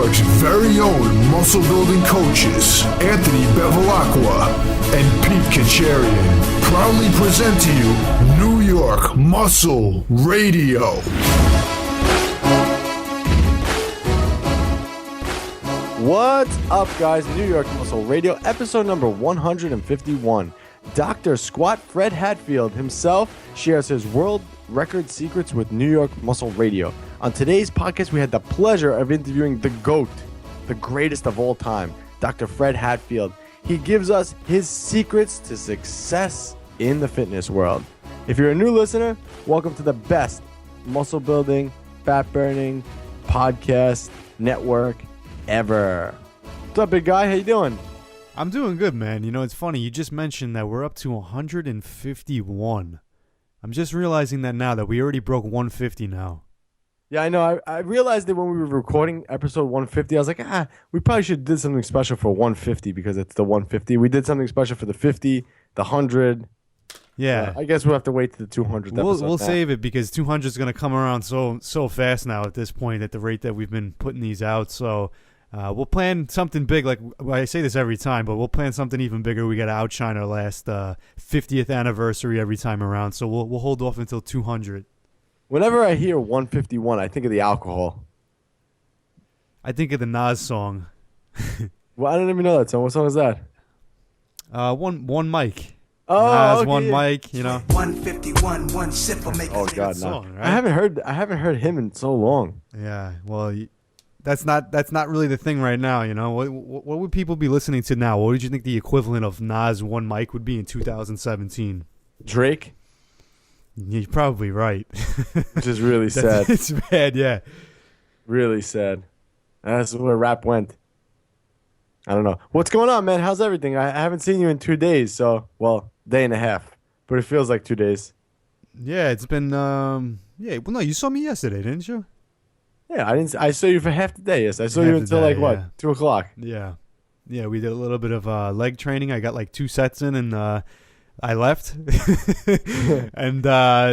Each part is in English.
York's very own muscle building coaches, Anthony Bevilacqua and Pete Kacharian, proudly present to you New York Muscle Radio. What's up, guys? New York Muscle Radio, episode number 151. Dr. Squat Fred Hatfield himself shares his world record secrets with New York Muscle Radio. On today's podcast, we had the pleasure of interviewing the GOAT, the greatest of all time, Dr. Fred Hatfield. He gives us his secrets to success in the fitness world. If you're a new listener, welcome to the best muscle building, fat burning podcast network ever. What's up, big guy? How you doing? I'm doing good, man. You know, it's funny. You just mentioned that we're up to 151. I'm just realizing that now that we already broke 150 now. Yeah, I know. I realized that when we were recording episode 150, I was like, we probably should do something special for 150 because it's the 150. We did something special for the 50, the 100. Yeah. I guess we'll have to wait to the 200th episode. We'll save it because 200 is going to come around so fast now at this point at the rate that we've been putting these out. So we'll plan something big. Like I say this every time, but we'll plan something even bigger. We got to outshine our last 50th anniversary every time around. So we'll hold off until 200. Whenever I hear 151, I think of the alcohol. I think of the Nas song. Well, I don't even know that song. What song is that? One mic. Oh, Nas, okay. one mic, you know. 151, one sip will make oh God, no! Song, right? I haven't heard him in so long. Yeah, well, that's not really the thing right now. You know, what would people be listening to now? What would you think the equivalent of Nas one mic would be in 2017? Drake. You're probably right. Which is really sad. It's bad, yeah. Really sad. That's where rap went. I don't know. What's going on, man? How's everything? I haven't seen you in 2 days, so, well, day and a half. But it feels like 2 days. Yeah, it's been, well, no, you saw me yesterday, didn't you? Yeah, I saw you for half the day, yes. I saw you until, 2 o'clock? Yeah. Yeah, we did a little bit of leg training. I got 2 sets in, and I left. And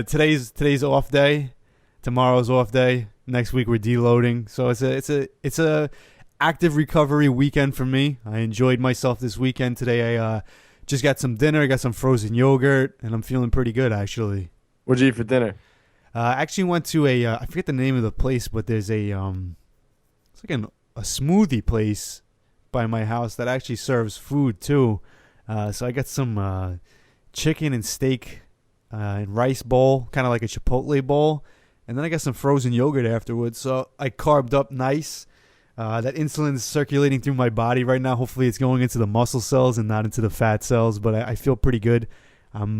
today's off day. Tomorrow's off day. Next week we're deloading. So it's a active recovery weekend for me. I enjoyed myself this weekend. Today I just got some dinner. I got some frozen yogurt, and I'm feeling pretty good actually. What'd you eat for dinner? I actually went to I forget the name of the place, but there's it's like a smoothie place by my house that actually serves food too. So I got some chicken and steak and rice bowl, kind of like a Chipotle bowl. And then I got some frozen yogurt afterwards. So I carved up nice. That insulin is circulating through my body right now. Hopefully it's going into the muscle cells and not into the fat cells. But I feel pretty good. I'm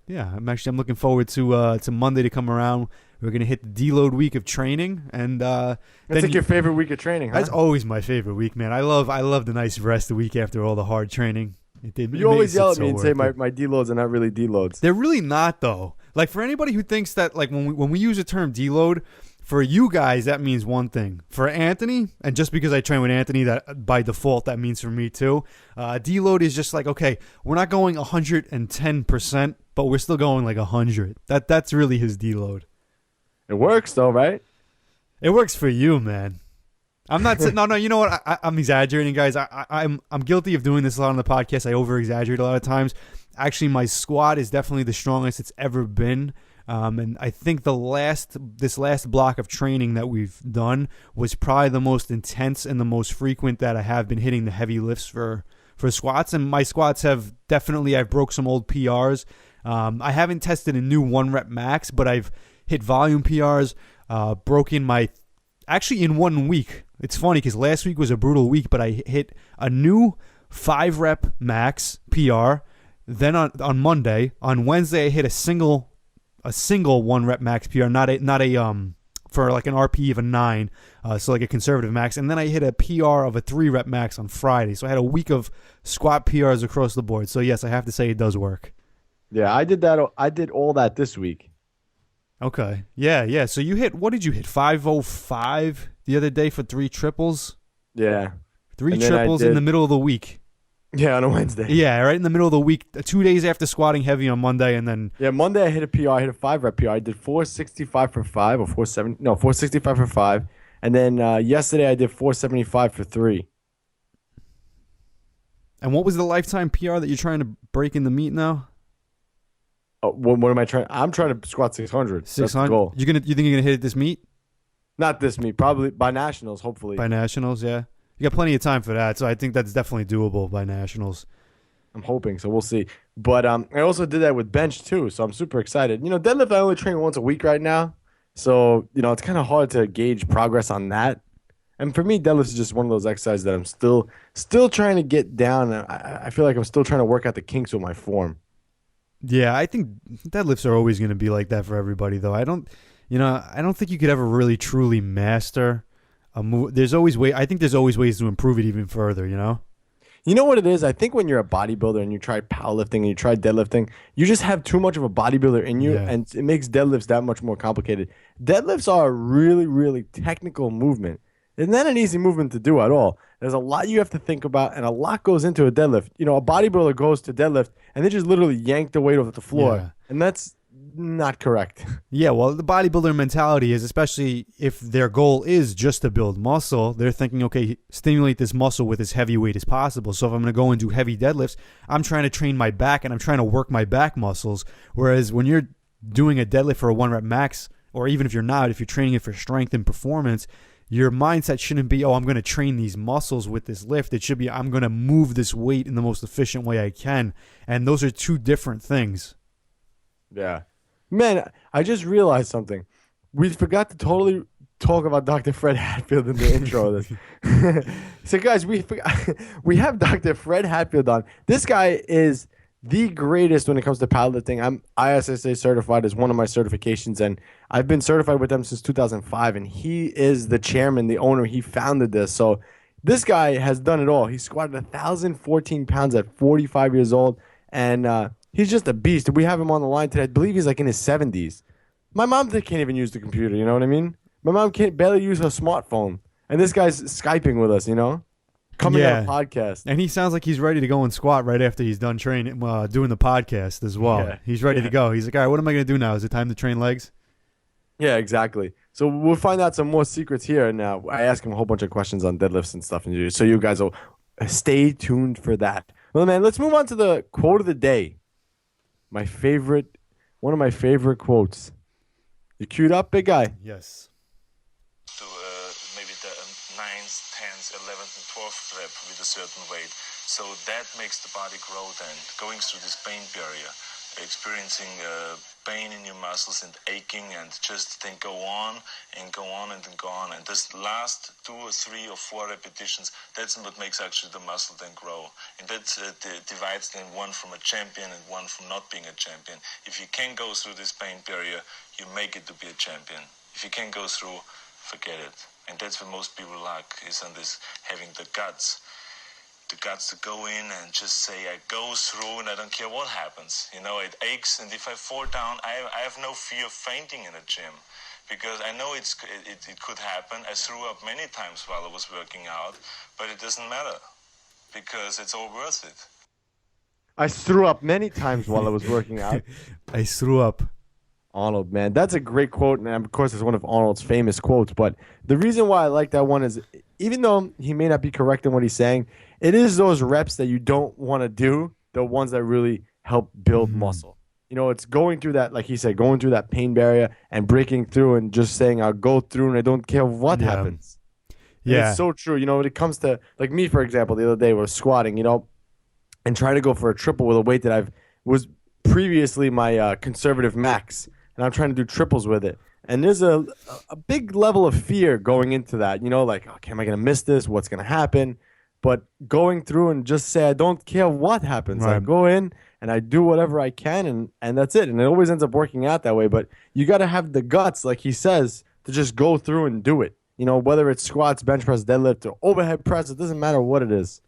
looking forward to Monday to come around. We're going to hit the deload week of training. And that's like your favorite week of training, huh? That's always my favorite week, man. I love the nice rest the week after all the hard training. You always yell at me and say my deloads are not really deloads. They're really not, though. Like, for anybody who thinks that, like, when we use the term deload, for you guys, that means one thing. For Anthony, and just because I train with Anthony, that by default, that means for me, too. Deload is just like, okay, we're not going 110%, but we're still going, 100. That's really his deload. It works, though, right? It works for you, man. I'm not saying, no, you know what? I'm exaggerating, guys. I'm guilty of doing this a lot on the podcast. I over-exaggerate a lot of times. Actually, my squat is definitely the strongest it's ever been. And I think this last block of training that we've done was probably the most intense and the most frequent that I have been hitting the heavy lifts for squats. And my squats have definitely, I've broke some old PRs. I haven't tested a new 1-rep max, but I've hit volume PRs, actually in 1 week. It's funny because last week was a brutal week, but I hit a new 5-rep max PR. Then on Monday, on Wednesday, I hit a single 1-rep max PR, not a for like an RPE of a 9, so like a conservative max. And then I hit a PR of a 3-rep max on Friday. So I had a week of squat PRs across the board. So yes, I have to say it does work. Yeah, I did that. I did all that this week. Okay. Yeah. So what did you hit? 505 the other day for 3 triples? Yeah. 3 triples in the middle of the week. Yeah, on a Wednesday. Yeah, right in the middle of the week, 2 days after squatting heavy on Monday, and then... Yeah, Monday I hit a PR. I hit a 5-rep PR. I did 465 for 5 or 465 for 5. And then yesterday I did 475 for 3. And what was the lifetime PR that you're trying to break in the meet now? Oh, what am I trying? I'm trying to squat 600. That's the 600. goal. You think you're gonna hit it this meet? Not this meet, probably by nationals, hopefully. By nationals, yeah. You got plenty of time for that, so I think that's definitely doable by nationals. I'm hoping, so we'll see. But I also did that with bench too, so I'm super excited. Deadlift I only train once a week right now, so it's kind of hard to gauge progress on that. And for me, deadlift is just one of those exercises that I'm still trying to get down. I feel like I'm still trying to work out the kinks with my form. Yeah, I think deadlifts are always going to be like that for everybody, though. I don't think you could ever really truly master a move. I think there's always ways to improve it even further. You know what it is? I think when you're a bodybuilder and you try powerlifting and you try deadlifting, you just have too much of a bodybuilder in you, Yeah. and it makes deadlifts that much more complicated. Deadlifts are a really, really technical movement. It's not an easy movement to do at all. There's a lot you have to think about, and a lot goes into a deadlift. A bodybuilder goes to deadlift, and they just literally yank the weight off the floor, Yeah. and that's not correct. Yeah, well, the bodybuilder mentality is, especially if their goal is just to build muscle, they're thinking, okay, stimulate this muscle with as heavy weight as possible. So if I'm going to go and do heavy deadlifts, I'm trying to train my back and I'm trying to work my back muscles. Whereas when you're doing a deadlift for a 1 rep max, or even if you're training it for strength and performance, your mindset shouldn't be, I'm going to train these muscles with this lift. It should be, I'm going to move this weight in the most efficient way I can. And those are two different things. Yeah. Man, I just realized something. We forgot to totally talk about Dr. Fred Hatfield in the intro of this. So, guys, we have Dr. Fred Hatfield on. This guy is the greatest when it comes to powerlifting. I'm ISSA certified as one of my certifications, and I've been certified with them since 2005, and he is the chairman, the owner. He founded this. So this guy has done it all. He squatted 1,014 pounds at 45 years old, and he's just a beast. We have him on the line today. I believe he's like in his 70s. My mom can't even use the computer, you know what I mean? My mom can't barely use her smartphone. And this guy's Skyping with us, Coming on a podcast. And he sounds like he's ready to go and squat right after he's done training, doing the podcast as well. Yeah. He's ready to go. He's like, all right, what am I going to do now? Is it time to train legs? Yeah, exactly. So we'll find out some more secrets here. And I ask him a whole bunch of questions on deadlifts and stuff. So you guys will stay tuned for that. Well, man, let's move on to the quote of the day. One of my favorite quotes. You queued up, big guy? Yes. To maybe the 9th, 10th, 11th, and 12th rep with a certain weight. So that makes the body grow then, going through this pain barrier, experiencing pain in your muscles and aching, and just then go on and go on and then go on. And this last 2 or 3 or 4 repetitions, that's what makes actually the muscle then grow. And that divides then one from a champion and one from not being a champion. If you can go through this pain barrier, you make it to be a champion. If you can't go through, forget it. And that's what most people lack, is on this, having the guts to go in and just say, I go through and I don't care what happens. It aches, and if I fall down, I have no fear of fainting in a gym, because I know it could happen. I threw up many times while I was working out, but it doesn't matter, because it's all worth it. I threw up many times while I was working out. I threw up. Arnold, man. That's a great quote, and of course it's one of Arnold's famous quotes, but the reason why I like that one is, even though he may not be correct in what he's saying, it is those reps that you don't want to do, the ones that really help build muscle. It's going through that, like he said, going through that pain barrier and breaking through and just saying, I'll go through and I don't care what happens. And Yeah. it's so true. When it comes to, like me, for example, the other day was squatting, and trying to go for a triple with a weight that was previously my conservative max. And I'm trying to do triples with it. And there's a big level of fear going into that, like, okay, am I going to miss this? What's going to happen? But going through and just say, I don't care what happens. Right. I go in and I do whatever I can, and that's it. And it always ends up working out that way. But you got to have the guts, like he says, to just go through and do it. Whether it's squats, bench press, deadlift, or overhead press, it doesn't matter what it is.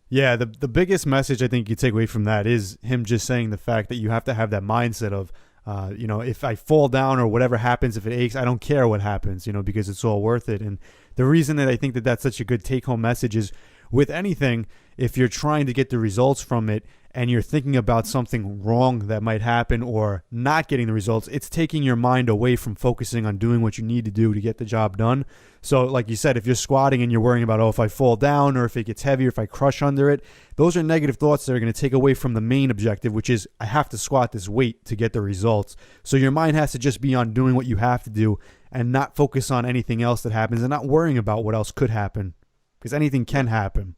Yeah, the biggest message I think you take away from that is him just saying the fact that you have to have that mindset of, if I fall down or whatever happens, if it aches, I don't care what happens, because it's all worth it. And the reason that I think that that's such a good take-home message is with anything, if you're trying to get the results from it and you're thinking about something wrong that might happen or not getting the results, it's taking your mind away from focusing on doing what you need to do to get the job done. So like you said, if you're squatting and you're worrying about, if I fall down or if it gets heavy or if I crush under it, those are negative thoughts that are going to take away from the main objective, which is I have to squat this weight to get the results. So your mind has to just be on doing what you have to do and not focus on anything else that happens and not worrying about what else could happen, because anything can happen.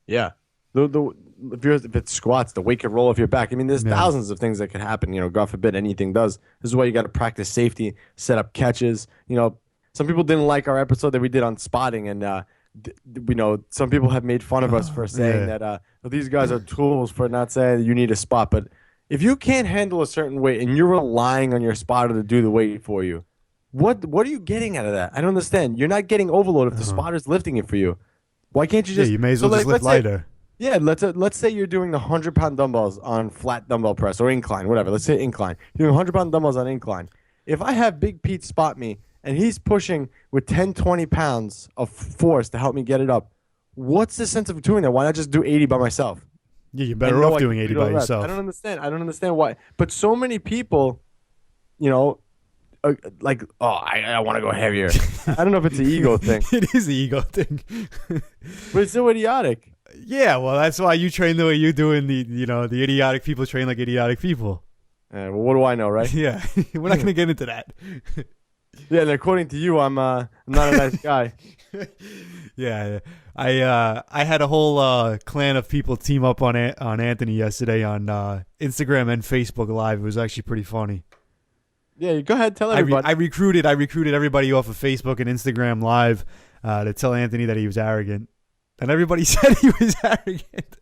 Yeah. If it's squats, the weight could roll off your back. I mean, there's thousands of things that could happen. God forbid anything does. This is why you got to practice safety, set up catches. Some people didn't like our episode that we did on spotting, and some people have made fun of us for saying that these guys are tools for not saying that you need a spot. But if you can't handle a certain weight and you're relying on your spotter to do the weight for you, what are you getting out of that? I don't understand. You're not getting overload if the spotter's lifting it for you. Why can't you just? You may as well just lift lighter. Let's say you're doing the 100-pound dumbbells on flat dumbbell press or incline, whatever. Let's say incline. You're doing 100-pound dumbbells on incline. If I have Big Pete spot me and he's pushing with 10, 20 pounds of force to help me get it up, what's the sense of doing that? Why not just do 80 by myself? Yeah, you're better off doing 80 by yourself. I don't understand why. But so many people, I want to go heavier. I don't know if it's an ego thing. It is an ego thing. But it's so idiotic. Yeah, well, that's why you train the way you do, and the idiotic people train like idiotic people. Well, what do I know, right? Yeah, we're not going to get into that. Yeah, and according to you, I'm not a nice guy. Yeah, I had a whole clan of people team up on Anthony yesterday on Instagram and Facebook Live. It was actually pretty funny. Yeah, go ahead, tell everybody. I recruited everybody off of Facebook and Instagram Live to tell Anthony that he was arrogant. And everybody said he was arrogant.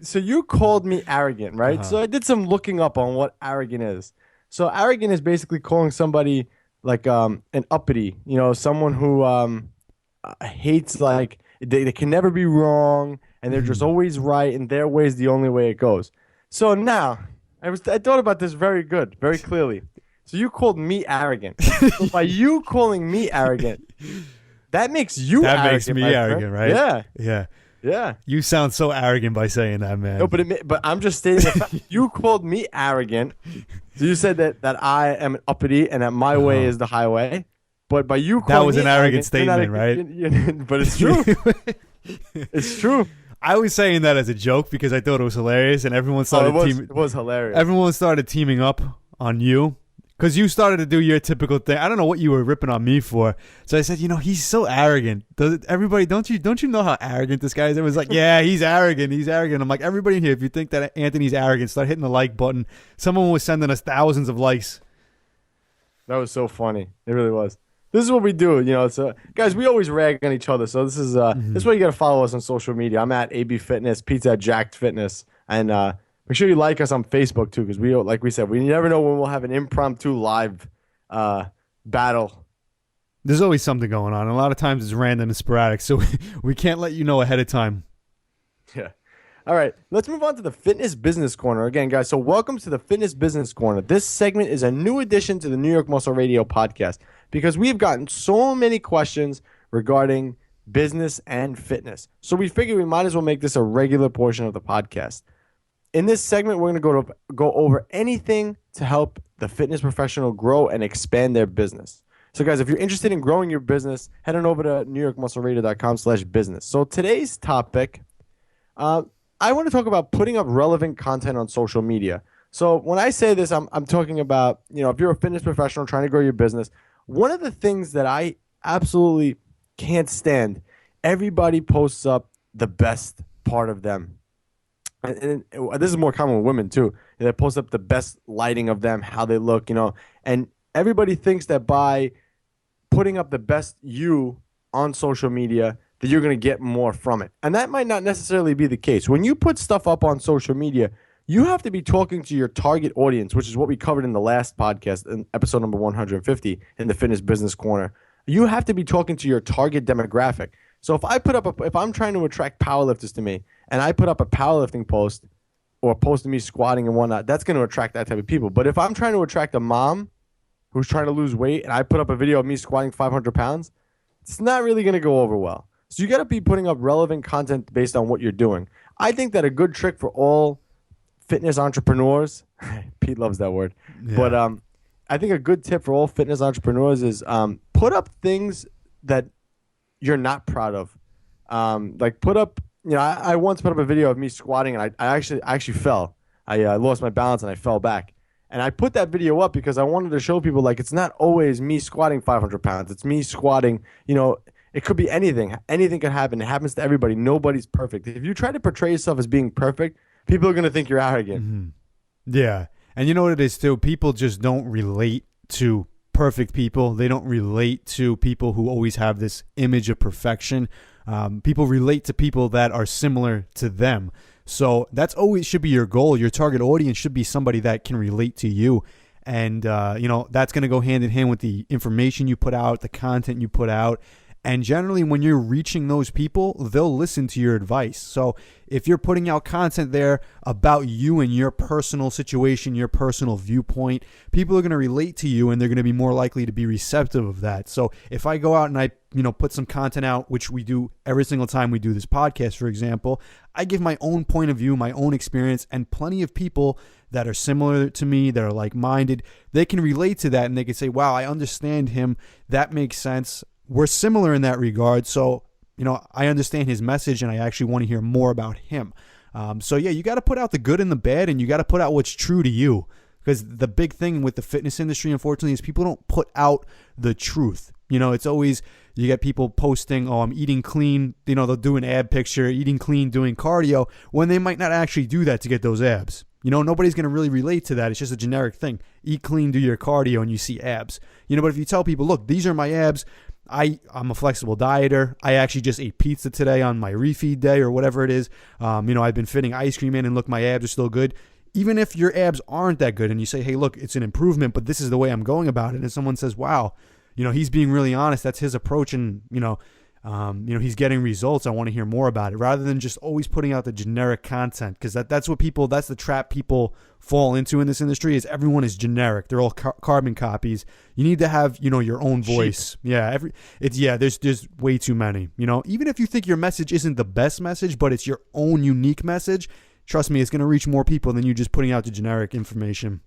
So you called me arrogant, right? So I did some looking up on what arrogant is. So arrogant is basically calling somebody like an uppity, someone who hates, like, they can never be wrong and they're just always right and their way is the only way it goes. So now I thought about this very clearly. So you called me arrogant. So by you calling me arrogant, that makes you arrogant. That makes me arrogant, right? Yeah. Yeah. Yeah. You sound so arrogant by saying that, man. No, but I'm just stating the fact. You called me arrogant. So you said that I am an uppity and that my way is the highway. But by you calling me that was an arrogant statement, right? But it's true. It's true. I was saying that as a joke because I thought it was hilarious, and everyone started it was hilarious. Everyone started teaming up on you. Because you started to do your typical thing. I don't know what you were ripping on me for. So I said, he's so arrogant. Everybody, don't you know how arrogant this guy is? Everyone's like, yeah, he's arrogant. He's arrogant. I'm like, everybody in here, if you think that Anthony's arrogant, start hitting the like button. Someone was sending us thousands of likes. That was so funny. It really was. This is what we do. So guys, we always rag on each other. So this is this is why you got to follow us on social media. I'm at AB Fitness, Pete's at Jacked Fitness, and make sure you like us on Facebook, too, because like we said, we never know when we'll have an impromptu live battle. There's always something going on. A lot of times it's random and sporadic, so we can't let you know ahead of time. Yeah. All right, let's move on to the Fitness Business Corner. Again, guys, so welcome to the Fitness Business Corner. This segment is a new addition to the New York Muscle Radio podcast because we've gotten so many questions regarding business and fitness. So we figured we might as well make this a regular portion of the podcast. In this segment, we're going to go over anything to help the fitness professional grow and expand their business. So, guys, if you're interested in growing your business, head on over to newyorkmuscleradio.com/business. So today's topic, I want to talk about putting up relevant content on social media. So when I say this, I'm talking about, if you're a fitness professional trying to grow your business, one of the things that I absolutely can't stand, everybody posts up the best part of them. And this is more common with women too. They post up the best lighting of them, how they look, and everybody thinks that by putting up the best you on social media, that you're going to get more from it. And that might not necessarily be the case. When you put stuff up on social media, you have to be talking to your target audience, which is what we covered in the last podcast, in episode number 150 in the Fitness Business Corner. You have to be talking to your target demographic. So if I'm trying to attract powerlifters to me, and I put up a powerlifting post or a post of me squatting and whatnot, that's going to attract that type of people. But if I'm trying to attract a mom who's trying to lose weight and I put up a video of me squatting 500 pounds, it's not really going to go over well. So you got to be putting up relevant content based on what you're doing. I think that a good trick for all fitness entrepreneurs, Pete loves that word, but I think a good tip for all fitness entrepreneurs is put up things that you're not proud of. Like put up, I once put up a video of me squatting, and I actually fell. I lost my balance and I fell back. And I put that video up because I wanted to show people, like, it's not always me squatting 500 pounds. It's me squatting, it could be anything. Anything could happen. It happens to everybody. Nobody's perfect. If you try to portray yourself as being perfect, people are going to think you're arrogant. Mm-hmm. Yeah. And you know what it is, too? People just don't relate to perfect people. They don't relate to people who always have this image of perfection. People relate to people that are similar to them. So that's always should be your goal. Your target audience should be somebody that can relate to you. And, that's going to go hand in hand with the information you put out, the content you put out. And generally, when you're reaching those people, they'll listen to your advice. So if you're putting out content there about you and your personal situation, your personal viewpoint, people are going to relate to you, and they're going to be more likely to be receptive of that. So if I go out and I, put some content out, which we do every single time we do this podcast, for example, I give my own point of view, my own experience, and plenty of people that are similar to me, that are like-minded, they can relate to that, and they can say, wow, I understand him. That makes sense. We're similar in that regard. So, I understand his message, and I actually want to hear more about him. So yeah, you got to put out the good and the bad, and you got to put out what's true to you. Because the big thing with the fitness industry, unfortunately, is people don't put out the truth. It's always, you get people posting, oh, I'm eating clean. They'll do an ab picture, eating clean, doing cardio, when they might not actually do that to get those abs. Nobody's going to really relate to that. It's just a generic thing. Eat clean, do your cardio, and you see abs. But if you tell people, look, these are my abs. I'm a flexible dieter. I actually just ate pizza today on my refeed day or whatever it is. I've been fitting ice cream in, and look, my abs are still good. Even if your abs aren't that good and you say, hey, look, it's an improvement, but this is the way I'm going about it. And someone says, wow, he's being really honest. That's his approach. And, he's getting results. I want to hear more about it, rather than just always putting out the generic content. Because that's the trap people fall into in this industry, is everyone is generic. They're all carbon copies. You need to have, your own voice. Sheep. Yeah. There's way too many, even if you think your message isn't the best message, but it's your own unique message. Trust me, it's going to reach more people than you just putting out the generic information.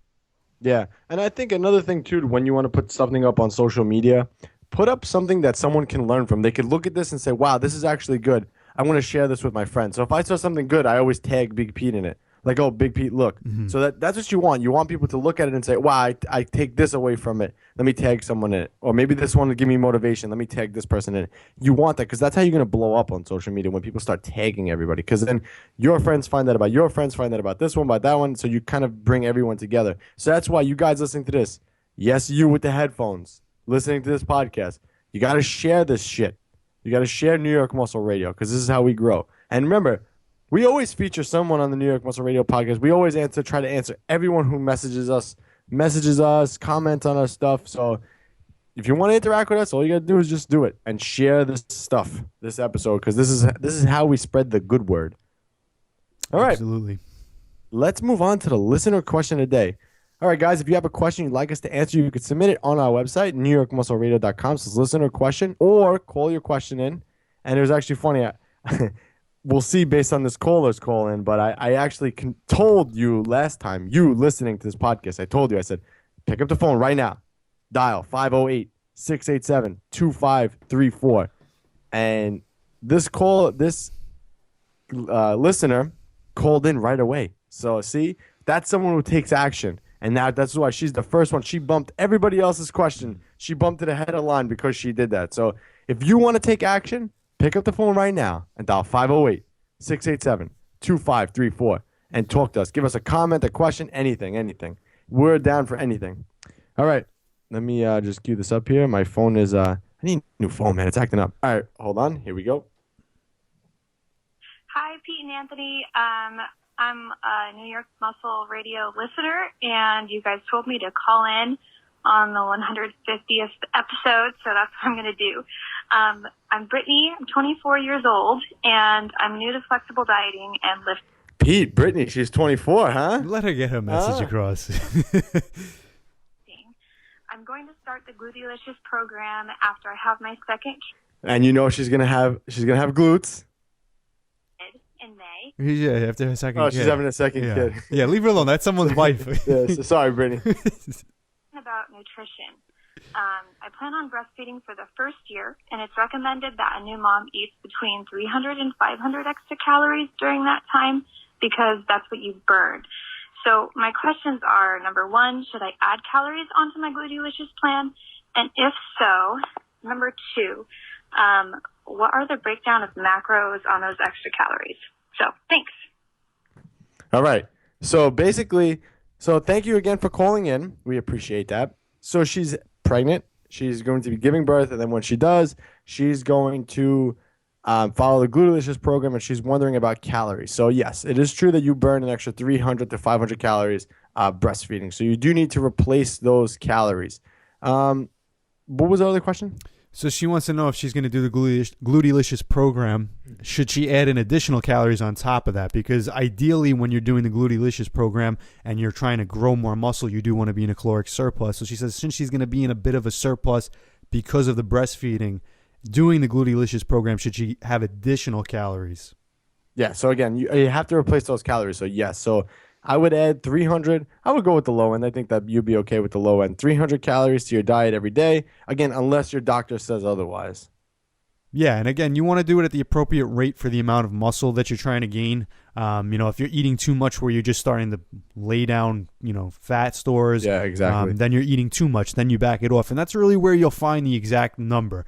Yeah. And I think another thing too, when you want to put something up on social media, put up something that someone can learn from. They could look at this and say, wow, this is actually good. I want to share this with my friends. So if I saw something good, I always tag Big Pete in it. Like, oh, Big Pete, look. Mm-hmm. So that's what you want. You want people to look at it and say, wow, I take this away from it. Let me tag someone in it. Or maybe this one will give me motivation. Let me tag this person in it. You want that, because that's how you're going to blow up on social media, when people start tagging everybody. Because then your friends find out about your friends, find out about this one, about that one. So you kind of bring everyone together. So that's why you guys listening to this, yes, you with the headphones, listening to this podcast, you got to share this shit. You got to share New York Muscle Radio, because this is how we grow. And remember, we always feature someone on the New York Muscle Radio podcast. We always try to answer everyone who messages us, comment on our stuff. So if you want to interact with us, all you got to do is just do it and share this stuff, this episode, because this is how we spread the good word. All right. Absolutely. Let's move on to the listener question of the day. All right, guys, if you have a question you'd like us to answer, you could submit it on our website, newyorkmuscleradio.com. So it's listener question, or call your question in. And it was actually funny. We'll see based on this caller's call in, but I actually told you last time, you listening to this podcast, I said, pick up the phone right now. Dial 508-687-2534. And this listener called in right away. So see, that's someone who takes action. And that's why she's the first one. She bumped everybody else's question. She bumped it ahead of the line because she did that. So if you want to take action, pick up the phone right now and dial 508-687-2534 and talk to us. Give us a comment, a question, anything. We're down for anything. All right. Let me just cue this up here. My phone is I need a new phone, man. It's acting up. All right. Hold on. Here we go. Hi, Pete and Anthony. I'm a New York Muscle Radio listener, and you guys told me to call in on the 150th episode, so that's what I'm going to do. I'm Brittany. I'm 24 years old, and I'm new to flexible dieting and lifting. Pete, Brittany, she's 24, huh? Let her get her message across. I'm going to start the Glutealicious program after I have my second. And you know she's gonna have glutes. In May. Yeah, after her second kid. She's having a second Yeah. kid. Yeah, leave her alone. That's someone's wife. Yeah, so sorry, Brittany. About nutrition. I plan on breastfeeding for the first year, and it's recommended that a new mom eats between 300 and 500 extra calories during that time because that's what you burn. So my questions are, number one, should I add calories onto my Glutylicious plan? And if so, number two, what are the breakdown of macros on those extra calories? So thanks. All right. So basically, thank you again for calling in. We appreciate that. So she's pregnant. She's going to be giving birth, and then when she does, she's going to follow the Glutylicious program, and she's wondering about calories. So yes, it is true that you burn an extra 300 to 500 calories breastfeeding. So you do need to replace those calories. What was the other question? So she wants to know if she's going to do the Glutylicious program, should she add in additional calories on top of that? Because ideally, when you're doing the Glutylicious program and you're trying to grow more muscle, you do want to be in a caloric surplus. So she says since she's going to be in a bit of a surplus because of the breastfeeding, doing the Glutylicious program, should she have additional calories? Yeah, so again, you have to replace those calories. So yes, so I would add 300. I would go with the low end. I think that you'd be okay with the low end. 300 calories to your diet every day. Again, unless your doctor says otherwise. Yeah, and again, you want to do it at the appropriate rate for the amount of muscle that you're trying to gain. If you're eating too much where you're just starting to lay down, fat stores. Yeah, exactly. Then you're eating too much. Then you back it off. And that's really where you'll find the exact number.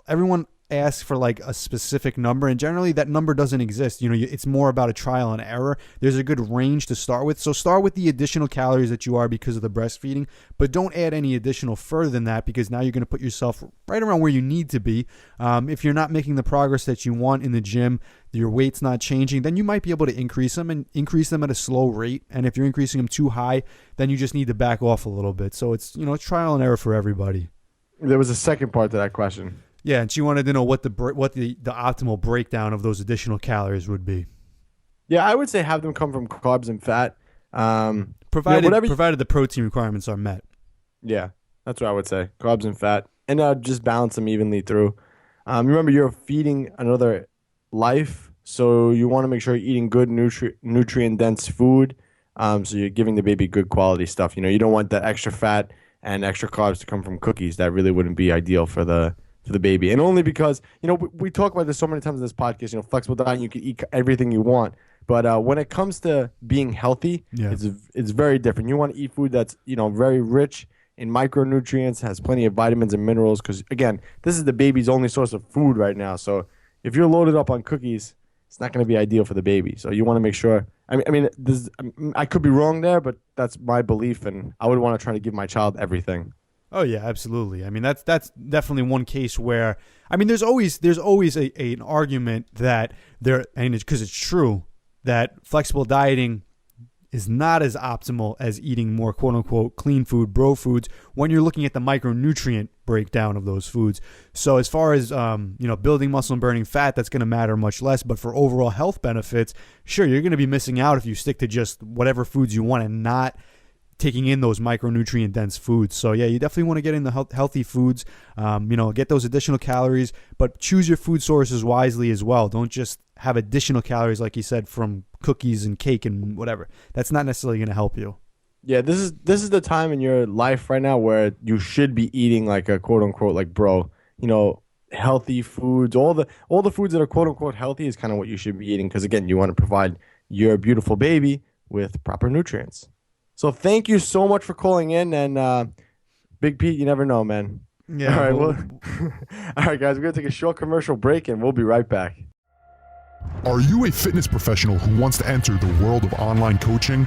Everyone asks for like a specific number, and generally that number doesn't exist. It's more about a trial and error. There's a good range to start with. So start with the additional calories that you are because of the breastfeeding, but don't add any additional further than that, because now you're going to put yourself right around where you need to be. If you're not making the progress that you want in the gym, your weight's not changing, then you might be able to increase them at a slow rate. And if you're increasing them too high, then you just need to back off a little bit. So it's trial and error for everybody. There was a second part to that question. Yeah, and she wanted to know what the optimal breakdown of those additional calories would be. Yeah, I would say have them come from carbs and fat. Provided the protein requirements are met. Yeah, that's what I would say. Carbs and fat. And just balance them evenly through. Remember, you're feeding another life, so you want to make sure you're eating good nutrient-dense food, so you're giving the baby good quality stuff. You don't want that extra fat and extra carbs to come from cookies. That really wouldn't be ideal for the baby. And only because, we talk about this so many times in this podcast, flexible diet, you can eat everything you want. But when it comes to being healthy, it's very different. You want to eat food that's, very rich in micronutrients, has plenty of vitamins and minerals, because, again, this is the baby's only source of food right now. So if you're loaded up on cookies, it's not going to be ideal for the baby. So you want to make sure. I could be wrong there, but that's my belief, and I would want to try to give my child everything. Oh yeah, absolutely. That's definitely one case where there's always an argument that because it's true that flexible dieting is not as optimal as eating more quote unquote clean food, bro foods, when you're looking at the micronutrient breakdown of those foods. So as far as building muscle and burning fat, that's going to matter much less. But for overall health benefits, sure, you're going to be missing out if you stick to just whatever foods you want and not taking in those micronutrient dense foods. So yeah, you definitely want to get in the healthy foods, get those additional calories, but choose your food sources wisely as well. Don't just have additional calories, like you said, from cookies and cake and whatever. That's not necessarily going to help you. Yeah, this is the time in your life right now where you should be eating like a quote unquote like bro, healthy foods. All the foods that are quote unquote healthy is kind of what you should be eating, because again, you want to provide your beautiful baby with proper nutrients. So thank you so much for calling in, and Big Pete, you never know, man. Yeah. All right, all right, guys, we're gonna take a short commercial break, and we'll be right back. Are you a fitness professional who wants to enter the world of online coaching?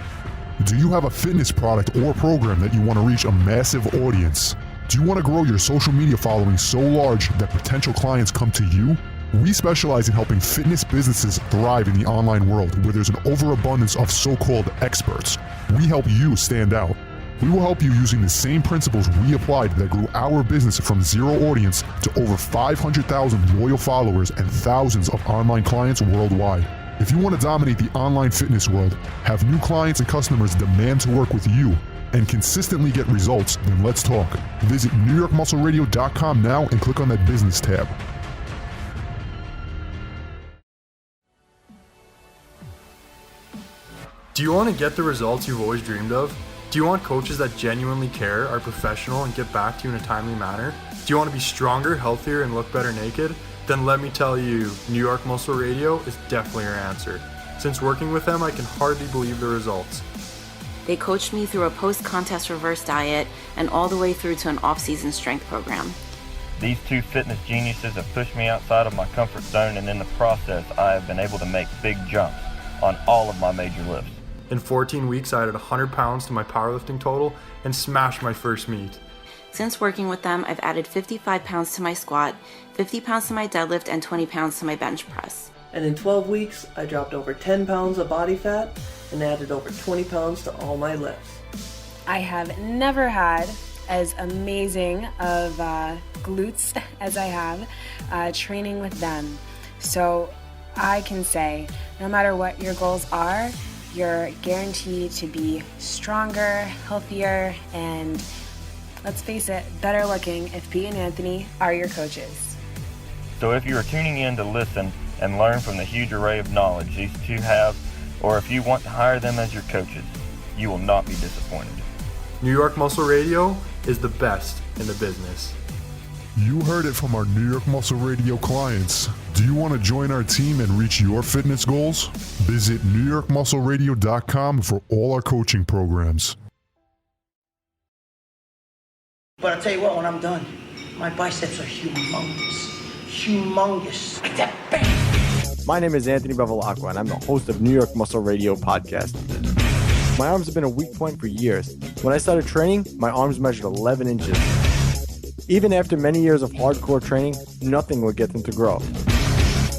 Do you have a fitness product or program that you want to reach a massive audience? Do you want to grow your social media following so large that potential clients come to you? We specialize in helping fitness businesses thrive in the online world where there's an overabundance of so-called experts. We help you stand out. We will help you using the same principles we applied that grew our business from zero audience to over 500,000 loyal followers and thousands of online clients worldwide. If you want to dominate the online fitness world, have new clients and customers demand to work with you, and consistently get results, then let's talk. Visit NewYorkMuscleRadio.com now and click on that business tab. Do you want to get the results you've always dreamed of? Do you want coaches that genuinely care, are professional, and get back to you in a timely manner? Do you want to be stronger, healthier, and look better naked? Then let me tell you, New York Muscle Radio is definitely your answer. Since working with them, I can hardly believe the results. They coached me through a post-contest reverse diet and all the way through to an off-season strength program. These two fitness geniuses have pushed me outside of my comfort zone, and in the process, I have been able to make big jumps on all of my major lifts. In 14 weeks, I added 100 pounds to my powerlifting total and smashed my first meet. Since working with them, I've added 55 pounds to my squat, 50 pounds to my deadlift, and 20 pounds to my bench press. And in 12 weeks, I dropped over 10 pounds of body fat and added over 20 pounds to all my lifts. I have never had as amazing of glutes as I have training with them. So I can say, no matter what your goals are, you're guaranteed to be stronger, healthier, and let's face it, better looking if Pete and Anthony are your coaches. So if you are tuning in to listen and learn from the huge array of knowledge these two have, or if you want to hire them as your coaches, you will not be disappointed. New York Muscle Radio is the best in the business. You heard it from our New York Muscle Radio clients. Do you want to join our team and reach your fitness goals? Visit NewYorkMuscleRadio.com for all our coaching programs. But I'll tell you what, when I'm done, my biceps are humongous. Humongous. Like that, bang! My name is Anthony Bevilacqua, and I'm the host of New York Muscle Radio podcast. My arms have been a weak point for years. When I started training, my arms measured 11 inches. Even after many years of hardcore training, nothing would get them to grow.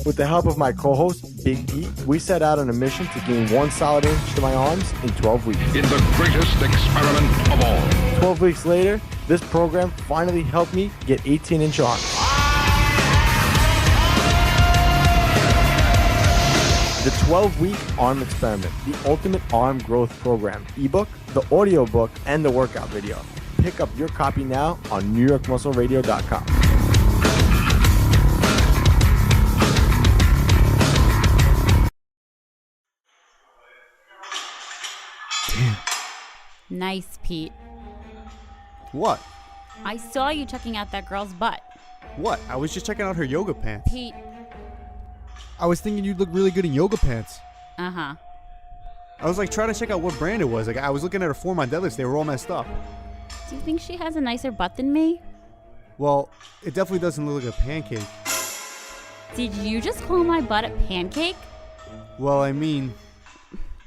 With the help of my co-host, Big Pete, we set out on a mission to gain 1 solid inch to my arms in 12 weeks. In the greatest experiment of all. 12 weeks later, this program finally helped me get 18-inch arms. The 12-week arm experiment, the ultimate arm growth program, ebook, the audio book, and the workout video. Pick up your copy now on NewYorkMuscleRadio.com. Nice, Pete. What? I saw you checking out that girl's butt. What? I was just checking out her yoga pants. Pete. I was thinking you'd look really good in yoga pants. Uh-huh. I was like trying to check out what brand it was. Like I was looking at her form on deadlifts. They were all messed up. Do you think she has a nicer butt than me? Well, it definitely doesn't look like a pancake. Did you just call my butt a pancake? Well, I mean...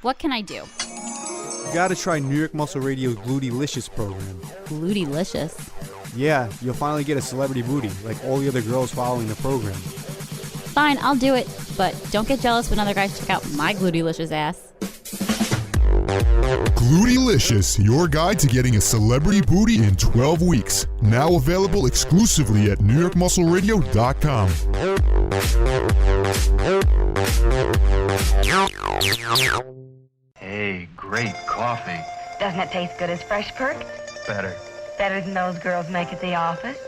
What can I do? You gotta try New York Muscle Radio's Glutylicious program. Glutylicious? Yeah, you'll finally get a celebrity booty, like all the other girls following the program. Fine, I'll do it. But don't get jealous when other guys check out my glutylicious ass. Glutylicious, your guide to getting a celebrity booty in 12 weeks. Now available exclusively at NewYorkMuscleRadio.com. Hey, great coffee. Doesn't it taste good as Fresh Perk? Better. Better than those girls make at the office?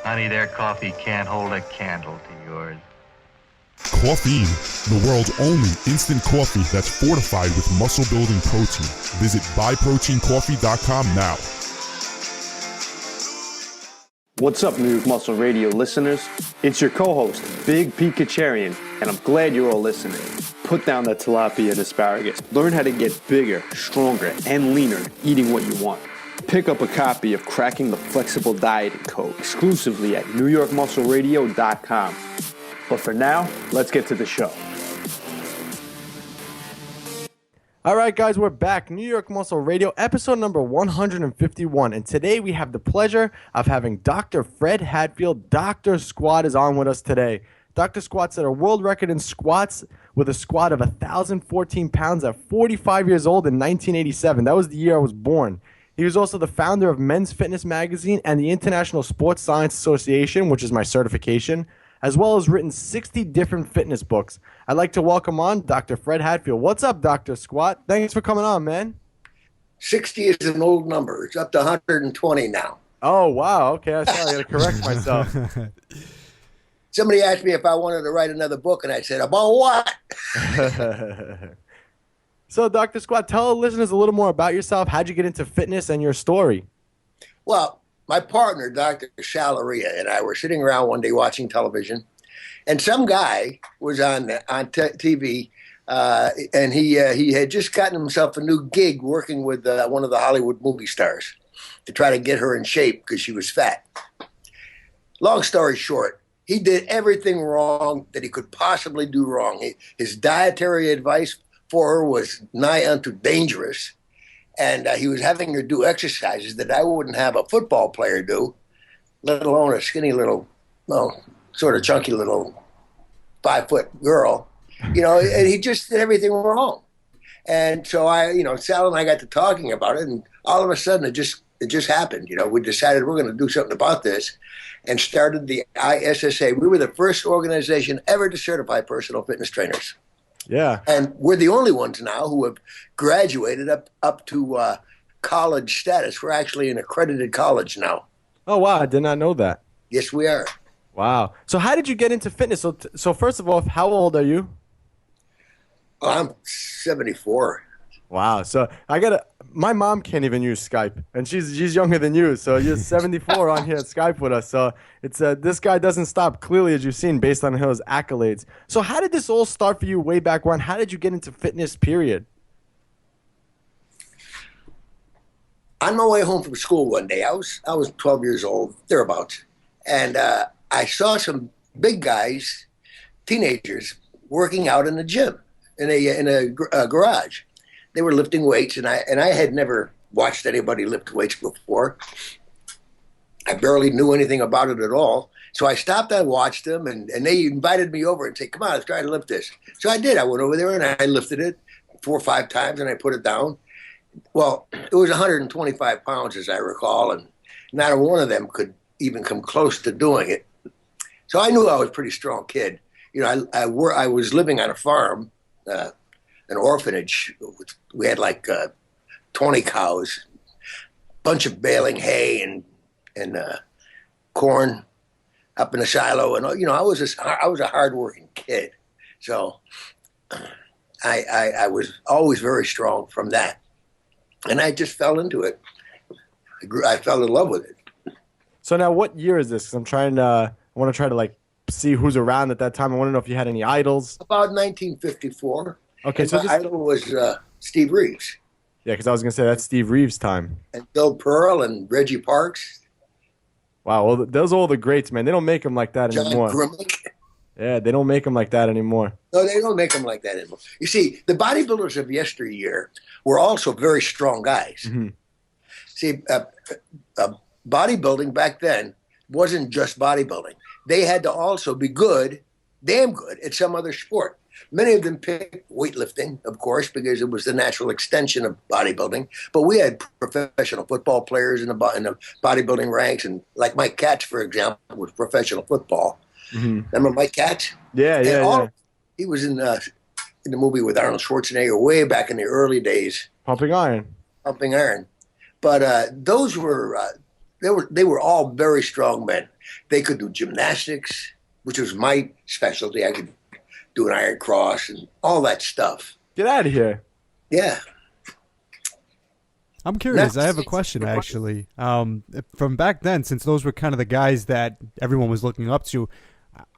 Honey, their coffee can't hold a candle to yours. Coffeine, the world's only instant coffee that's fortified with muscle-building protein. Visit buyproteincoffee.com now. What's up, New York Muscle Radio listeners? It's your co-host, Big Pete Kacharian, and I'm glad you're all listening. Put down that tilapia and asparagus. Learn how to get bigger, stronger, and leaner eating what you want. Pick up a copy of Cracking the Flexible Dieting Code exclusively at NewYorkMuscleRadio.com. But for now, let's get to the show. All right, guys, we're back. New York Muscle Radio, episode number 151. And today we have the pleasure of having Dr. Fred Hatfield. Dr. Squat is on with us today. Dr. Squat set a world record in squats with a squat of 1,014 pounds at 45 years old in 1987. That was the year I was born. He was also the founder of Men's Fitness Magazine and the International Sports Science Association, which is my certification, as well as written 60 different fitness books. I'd like to welcome on Dr. Fred Hatfield. What's up, Dr. Squat? Thanks for coming on, man. 60 is an old number. It's up to 120 now. Oh, wow. Okay, I got to correct myself. Somebody asked me if I wanted to write another book, and I said, about what? So, Dr. Squat, tell our listeners a little more about yourself. How'd you get into fitness and your story? Well, my partner, Dr. Shalaria, and I were sitting around one day watching television, and some guy was on TV, and he had just gotten himself a new gig working with one of the Hollywood movie stars to try to get her in shape because she was fat. Long story short, he did everything wrong that he could possibly do wrong. His dietary advice for her was nigh unto dangerous. And he was having her do exercises that I wouldn't have a football player do, let alone a skinny little, well, sort of chunky little 5-foot girl. You know, and he just did everything wrong. And so Sal and I got to talking about it, and all of a sudden it just happened. You know, we decided we're going to do something about this and started the ISSA. We were the first organization ever to certify personal fitness trainers. Yeah. And we're the only ones now who have graduated up to college status. We're actually an accredited college now. Oh, wow. I did not know that. Yes, we are. Wow. So how did you get into fitness? So first of all, how old are you? I'm 74. Wow. So my mom can't even use Skype, and she's younger than you. So you're 74 on here at Skype with us. So it's this guy doesn't stop, clearly, as you've seen, based on his accolades. So how did this all start for you way back when? How did you get into fitness, period? On my way home from school one day, I was 12 years old, thereabouts, and I saw some big guys, teenagers, working out in the gym, in a garage. They were lifting weights, and I had never watched anybody lift weights before. I barely knew anything about it at all. So I stopped and watched them, and they invited me over and said, come on, let's try to lift this. So I did. I went over there, and I lifted it 4 or 5 times, and I put it down. Well, it was 125 pounds, as I recall, and not one of them could even come close to doing it. So I knew I was a pretty strong kid. You know, I was living on a farm, an orphanage. We had like 20 cows, bunch of baling hay and corn up in a silo, and I was a hardworking kid, so I was always very strong from that, and I just fell into it. I fell in love with it. So now, what year is this? 'Cause I want to try to like see who's around at that time. I want to know if you had any idols. About 1954. Okay, and so my idol was Steve Reeves. Yeah, because I was gonna say that's Steve Reeves' time. And Bill Pearl and Reggie Parks. Wow, well, those are all the greats, man. They don't make them like that anymore. John Grimmick. Yeah, they don't make them like that anymore. No, they don't make them like that anymore. You see, the bodybuilders of yesteryear were also very strong guys. Mm-hmm. See, bodybuilding back then wasn't just bodybuilding. They had to also be good, damn good, at some other sport. Many of them picked weightlifting, of course, because it was the natural extension of bodybuilding. But we had professional football players in the bodybuilding ranks, and like Mike Katz, for example, was professional football. Mm-hmm. Remember Mike Katz? Yeah. He was in the movie with Arnold Schwarzenegger way back in the early days. Pumping Iron. But those were they were all very strong men. They could do gymnastics, which was my specialty. I could do an iron cross and all that stuff. Get out of here. Yeah. I'm curious. I have a question, actually. From back then, since those were kind of the guys that everyone was looking up to,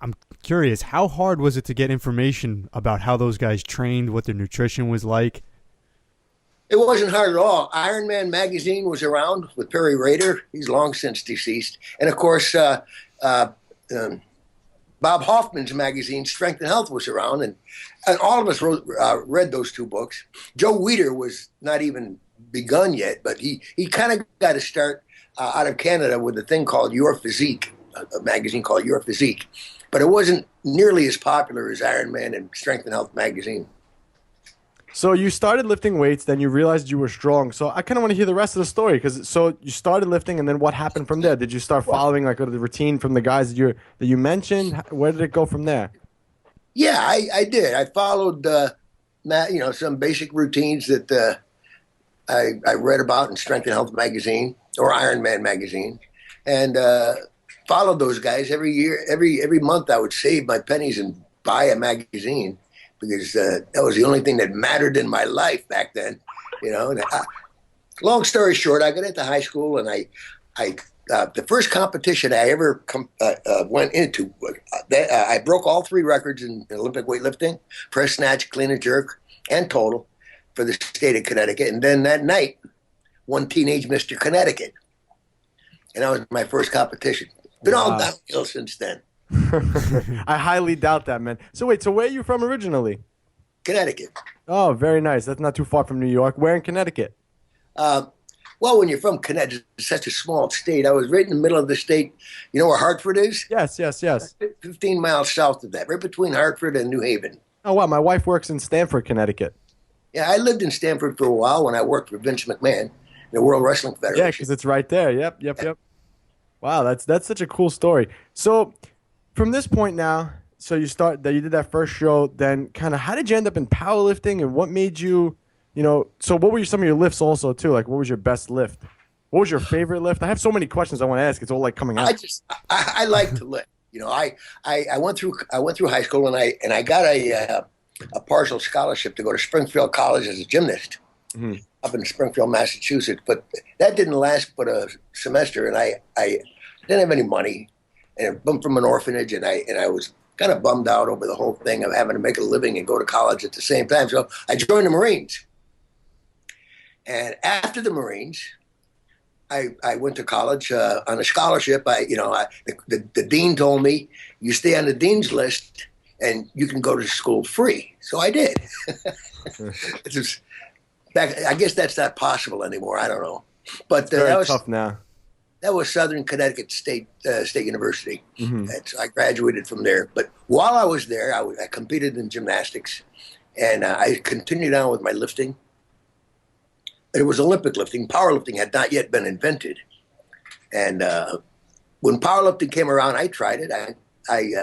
I'm curious, how hard was it to get information about how those guys trained, what their nutrition was like? It wasn't hard at all. Iron Man magazine was around with Perry Rader. He's long since deceased. And, of course, Bob Hoffman's magazine, Strength and Health, was around, and all of us read those 2 books. Joe Weider was not even begun yet, but he kind of got to start out of Canada with a thing called Your Physique, a magazine called Your Physique. But it wasn't nearly as popular as Iron Man and Strength and Health magazine. So you started lifting weights, then you realized you were strong. So I kind of want to hear the rest of the story, so you started lifting, and then what happened from there? Did you start following like the routine from the guys that you mentioned? Where did it go from there? Yeah, I did. I followed some basic routines that I read about in Strength and Health magazine or Iron Man magazine, and followed those guys every year. Every month I would save my pennies and buy a magazine because that was the only thing that mattered in my life back then. And long story short, I got into high school, and the first competition I ever went into, I broke all 3 records in Olympic weightlifting: press, snatch, clean and jerk, and total for the state of Connecticut. And then that night, won Teenage Mr. Connecticut. And that was my first competition. Been all downhill since then. I highly doubt that, man. So wait, where are you from originally? Connecticut. Oh, very nice. That's not too far from New York. Where in Connecticut? Well, when you're from Connecticut, it's such a small state. I was right in the middle of the state. You know where Hartford is? Yes. 15 miles south of that, right between Hartford and New Haven. Oh, wow. My wife works in Stamford, Connecticut. Yeah, I lived in Stamford for a while when I worked for Vince McMahon, the World Wrestling Federation. Yeah, because it's right there. Yep. Wow, that's such a cool story. So from this point now, so you did that first show, then kind of how did you end up in powerlifting, and what made you, so what were some of your lifts also too? Like, what was your best lift? What was your favorite lift? I have so many questions I want to ask. It's all like coming out. I like to lift. I went through high school, and I got a partial scholarship to go to Springfield College as a gymnast up in Springfield, Massachusetts. But that didn't last but a semester, and I didn't have any money, and I'm from an orphanage, and I was kind of bummed out over the whole thing of having to make a living and go to college at the same time. So I joined the Marines. And after the Marines, I went to college on a scholarship. The dean told me, you stay on the dean's list and you can go to school free. So I did. I guess that's not possible anymore. I don't know. But that was tough now. That was Southern Connecticut State University. So I graduated from there. But while I was there, I competed in gymnastics, and I continued on with my lifting. It was Olympic lifting. Powerlifting had not yet been invented. And when powerlifting came around, I tried it. I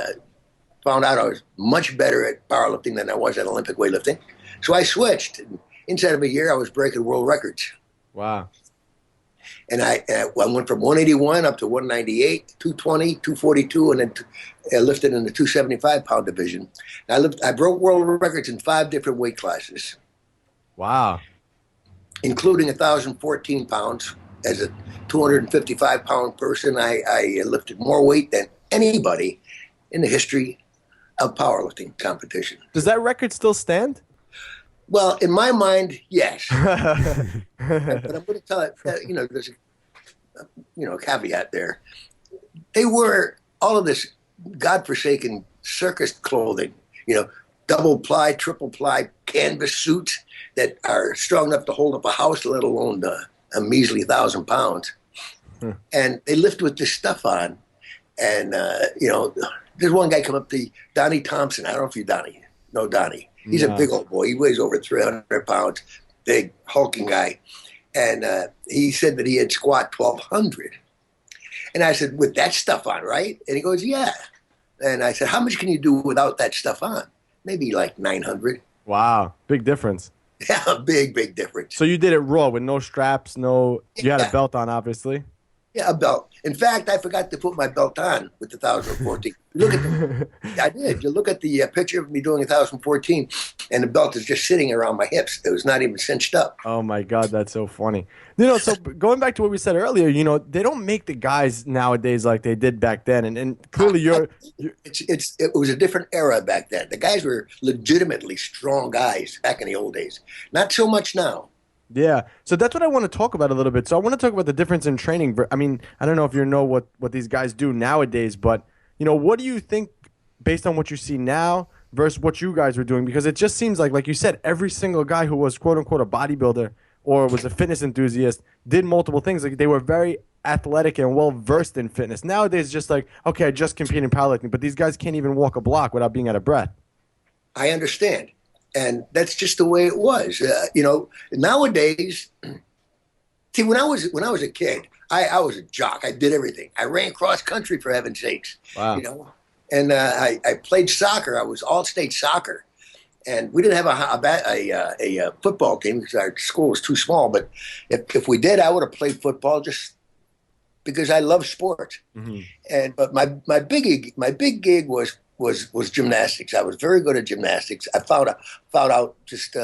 found out I was much better at powerlifting than I was at Olympic weightlifting. So I switched. And inside of a year, I was breaking world records. Wow. And I went from 181 up to 198, 220, 242, and then lifted in the 275-pound division. I broke world records in 5 different weight classes. Wow. Including 1,014 pounds. As a 255-pound person, I lifted more weight than anybody in the history of powerlifting competition. Does that record still stand? Well, in my mind, yes. But I'm going to tell it, there's a caveat there. They wear all of this godforsaken circus clothing, double ply, triple ply canvas suits that are strong enough to hold up a house, let alone a measly 1,000 pounds. And they lift with this stuff on. And, there's one guy come up to Donnie Thompson. I don't know if you know Donnie. He's a big old boy. He weighs over 300 pounds, big, hulking guy. And he said that he had squat 1,200. And I said, with that stuff on, right? And he goes, yeah. And I said, how much can you do without that stuff on? Maybe like 900. Wow. Big difference. Yeah, big difference. So you did it raw with no straps, you had a belt on, obviously. Yeah, a belt. In fact, I forgot to put my belt on with the 1,014. Look at I did. You look at the picture of me doing 1,014, and the belt is just sitting around my hips. It was not even cinched up. Oh my God, that's so funny. So going back to what we said earlier, they don't make the guys nowadays like they did back then, and clearly it was a different era back then. The guys were legitimately strong guys back in the old days. Not so much now. Yeah, so that's what I want to talk about a little bit. So I want to talk about the difference in training. I mean, I don't know if you know what these guys do nowadays, but what do you think based on what you see now versus what you guys were doing? Because it just seems like you said, every single guy who was quote unquote a bodybuilder or was a fitness enthusiast did multiple things. Like they were very athletic and well versed in fitness. Nowadays, it's just like, okay, I just compete in powerlifting, but these guys can't even walk a block without being out of breath. I understand. And that's just the way it was. Nowadays, see, when I was a kid, I was a jock. I did everything. I ran cross country, for heaven's sakes. Wow. And I played soccer. I was all-state soccer. And we didn't have a football team because our school was too small. But if we did, I would have played football just because I love sports. But my big gig was was gymnastics. I was very good at gymnastics. I found out just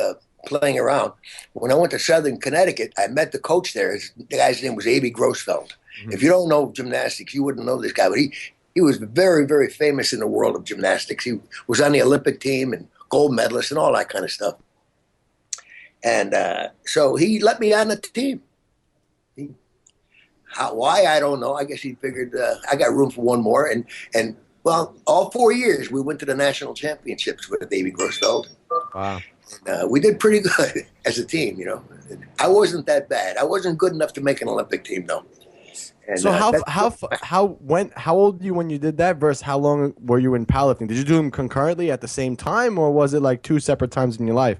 playing around. When I went to Southern Connecticut, I met the coach there. The guy's name was A.B. Grossfeld. Mm-hmm. If you don't know gymnastics, you wouldn't know this guy, but he was very, very famous in the world of gymnastics. He was on the Olympic team and gold medalist and all that kind of stuff. And so he let me on the team. Why, I don't know. I guess he figured I got room for one more. And well, all 4 years we went to the national championships with A.B. Grossfeld. Wow. And, we did pretty good as a team, you know. I wasn't that bad. I wasn't good enough to make an Olympic team, though. And, so how old were you when you did that versus how long were you in powerlifting? Did you do them concurrently at the same time, or was it like two separate times in your life?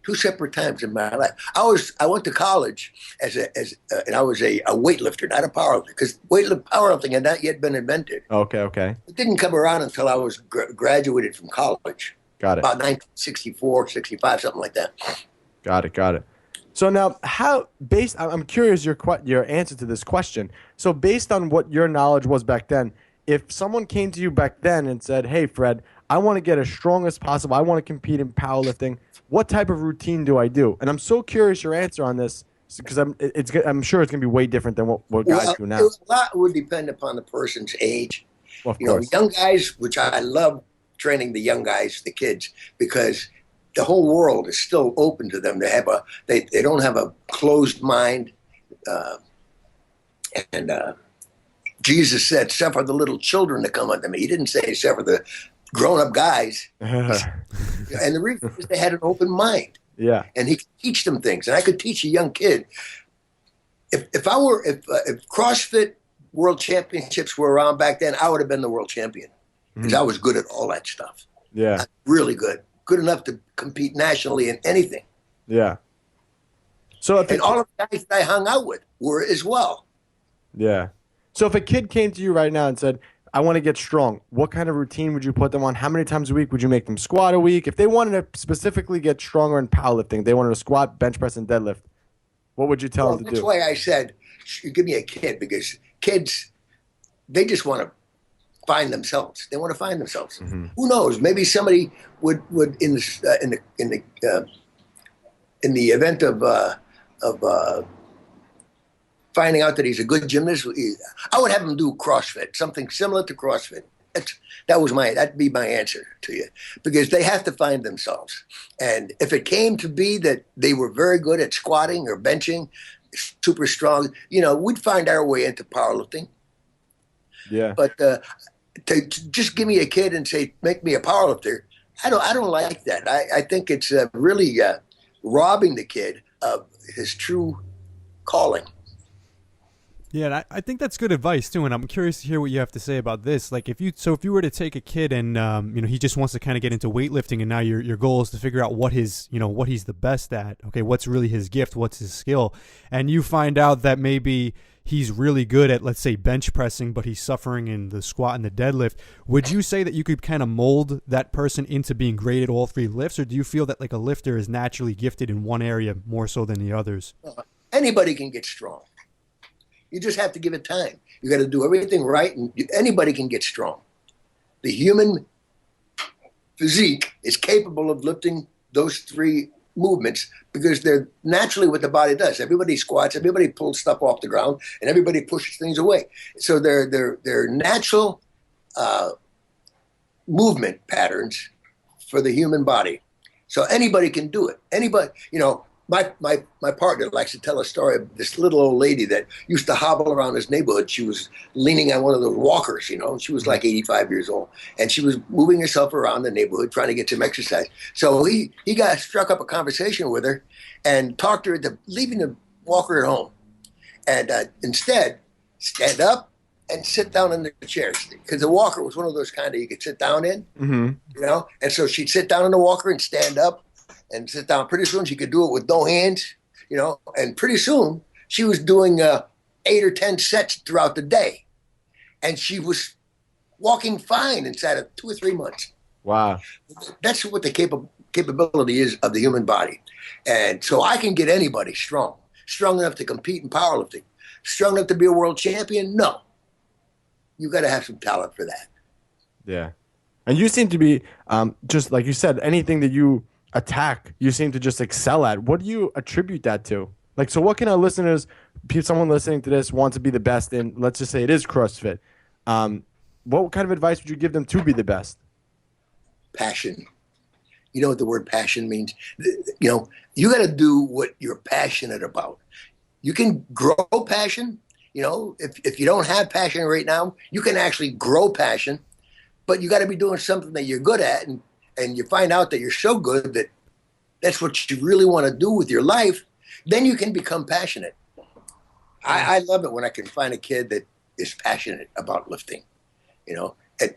Two separate times in my life. I went to college and I was a weightlifter, not a powerlifter, because powerlifting had not yet been invented. Okay. It didn't come around until I was graduated from college. Got it. About 1964, 65, something like that. Got it. So now, I'm curious your answer to this question. So based on what your knowledge was back then, if someone came to you back then and said, "Hey, Fred, I want to get as strong as possible. I want to compete in powerlifting. What type of routine do I do?" And I'm so curious your answer on this because I'm sure it's going to be way different than what guys do now. A lot would depend upon the person's age. Well, of course. Young guys, which I love training the young guys, the kids, because the whole world is still open to them. They don't have a closed mind. And Jesus said, "Suffer the little children to come unto me." He didn't say suffer the grown-up guys. And the reason is they had an open mind. Yeah. And he could teach them things. And I could teach a young kid. If CrossFit World Championships were around back then, I would have been the world champion. Because I was good at all that stuff. Yeah. Really good. Good enough to compete nationally in anything. Yeah. So and all of the guys that I hung out with were as well. Yeah. So if a kid came to you right now and said, "I want to get strong," what kind of routine would you put them on? How many times a week would you make them squat a week? If they wanted to specifically get stronger in powerlifting, they wanted to squat, bench press, and deadlift, what would you tell them to do? That's why I said, you give me a kid, because kids, they just want to find themselves. They want to find themselves. Mm-hmm. Who knows? Maybe somebody would in the event of finding out that he's a good gymnast, I would have him do CrossFit, something similar to CrossFit. That'd be my answer to you, because they have to find themselves. And if it came to be that they were very good at squatting or benching, super strong, we'd find our way into powerlifting. Yeah. But to just give me a kid and say, make me a powerlifter, I don't like that. I think it's really robbing the kid of his true calling. Yeah, and I think that's good advice too, and I'm curious to hear what you have to say about this. Like, if you were to take a kid and he just wants to kind of get into weightlifting, and now your goal is to figure out what he's the best at. Okay, what's really his gift? What's his skill? And you find out that maybe he's really good at, let's say, bench pressing, but he's suffering in the squat and the deadlift. Would you say that you could kind of mold that person into being great at all three lifts, or do you feel that like a lifter is naturally gifted in one area more so than the others? Anybody can get strong. You just have to give it time. You got to do everything right, and anybody can get strong. The human physique is capable of lifting those three movements because they're naturally what the body does. Everybody squats, everybody pulls stuff off the ground, and everybody pushes things away. So they're natural movement patterns for the human body. So anybody can do it. Anybody, my partner likes to tell a story of this little old lady that used to hobble around this neighborhood. She was leaning on one of those walkers, and she was like 85 years old. And she was moving herself around the neighborhood trying to get some exercise. So he struck up a conversation with her and talked her into leaving the walker at home. And instead, stand up and sit down in the chairs. Because the walker was one of those kind that you could sit down in, And so she'd sit down in the walker and stand up and sit down. Pretty soon she could do it with no hands, and pretty soon she was doing 8 or 10 sets throughout the day. And she was walking fine inside of 2 or 3 months. Wow. That's what the capability is of the human body. And so I can get anybody strong enough to compete in powerlifting, strong enough to be a world champion. No, you got to have some talent for that. Yeah. And you seem to be, just like you said, anything that you attack, you seem to just excel at. What do you attribute that to? Like, so what can our listeners, someone listening to this wants to be the best in, let's just say it is CrossFit. What kind of advice would you give them to be the best? Passion. You know what the word passion means? You know, you got to do what you're passionate about. You can grow passion. You know, if you don't have passion right now, you can actually grow passion, but you got to be doing something that you're good at. And you find out that you're so good that that's what you really want to do with your life, then you can become passionate. I love it when I can find a kid that is passionate about lifting, you know. And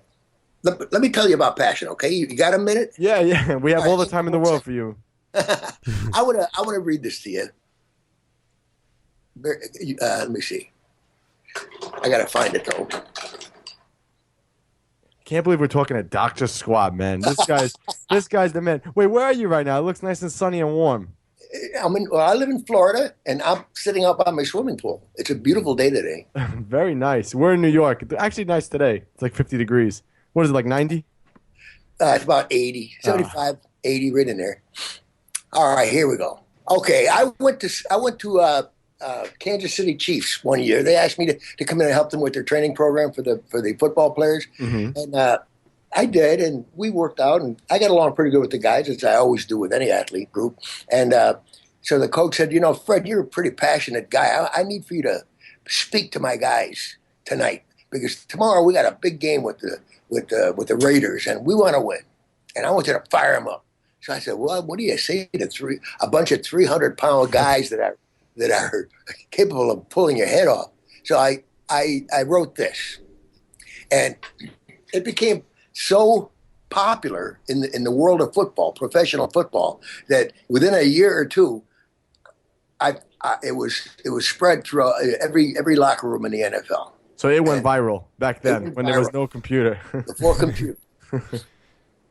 let me tell you about passion, okay? You got a minute? Yeah. We have all the time in the world for you. I want to read this to you. Let me see. I got to find it, though. Can't believe we're talking to Dr. Squat, man. This guy's the man. Wait, where are you right now? It looks nice and sunny and warm. I live in Florida, and I'm sitting out by my swimming pool. It's a beautiful day today. Very nice. We're in New York. It's actually nice today. It's like 50 degrees. What is it, like 90? It's about 80, 75, 80, right in there. All right, here we go. Okay, I went to Kansas City Chiefs one year. They asked me to come in and help them with their training program for the football players, and I did, and we worked out, and I got along pretty good with the guys, as I always do with any athlete group. And so the coach said, you know, Fred, you're a pretty passionate guy. I need for you to speak to my guys tonight, because tomorrow we got a big game with the Raiders, and we want to win, and I want you to fire them up. So I said, well, what do you say to a bunch of 300-pound guys that are capable of pulling your head off? So I wrote this, and it became so popular in the world of football, professional football, that within a year or two, it was spread through every locker room in the NFL. So it went viral back then when there was no computer. Before computer.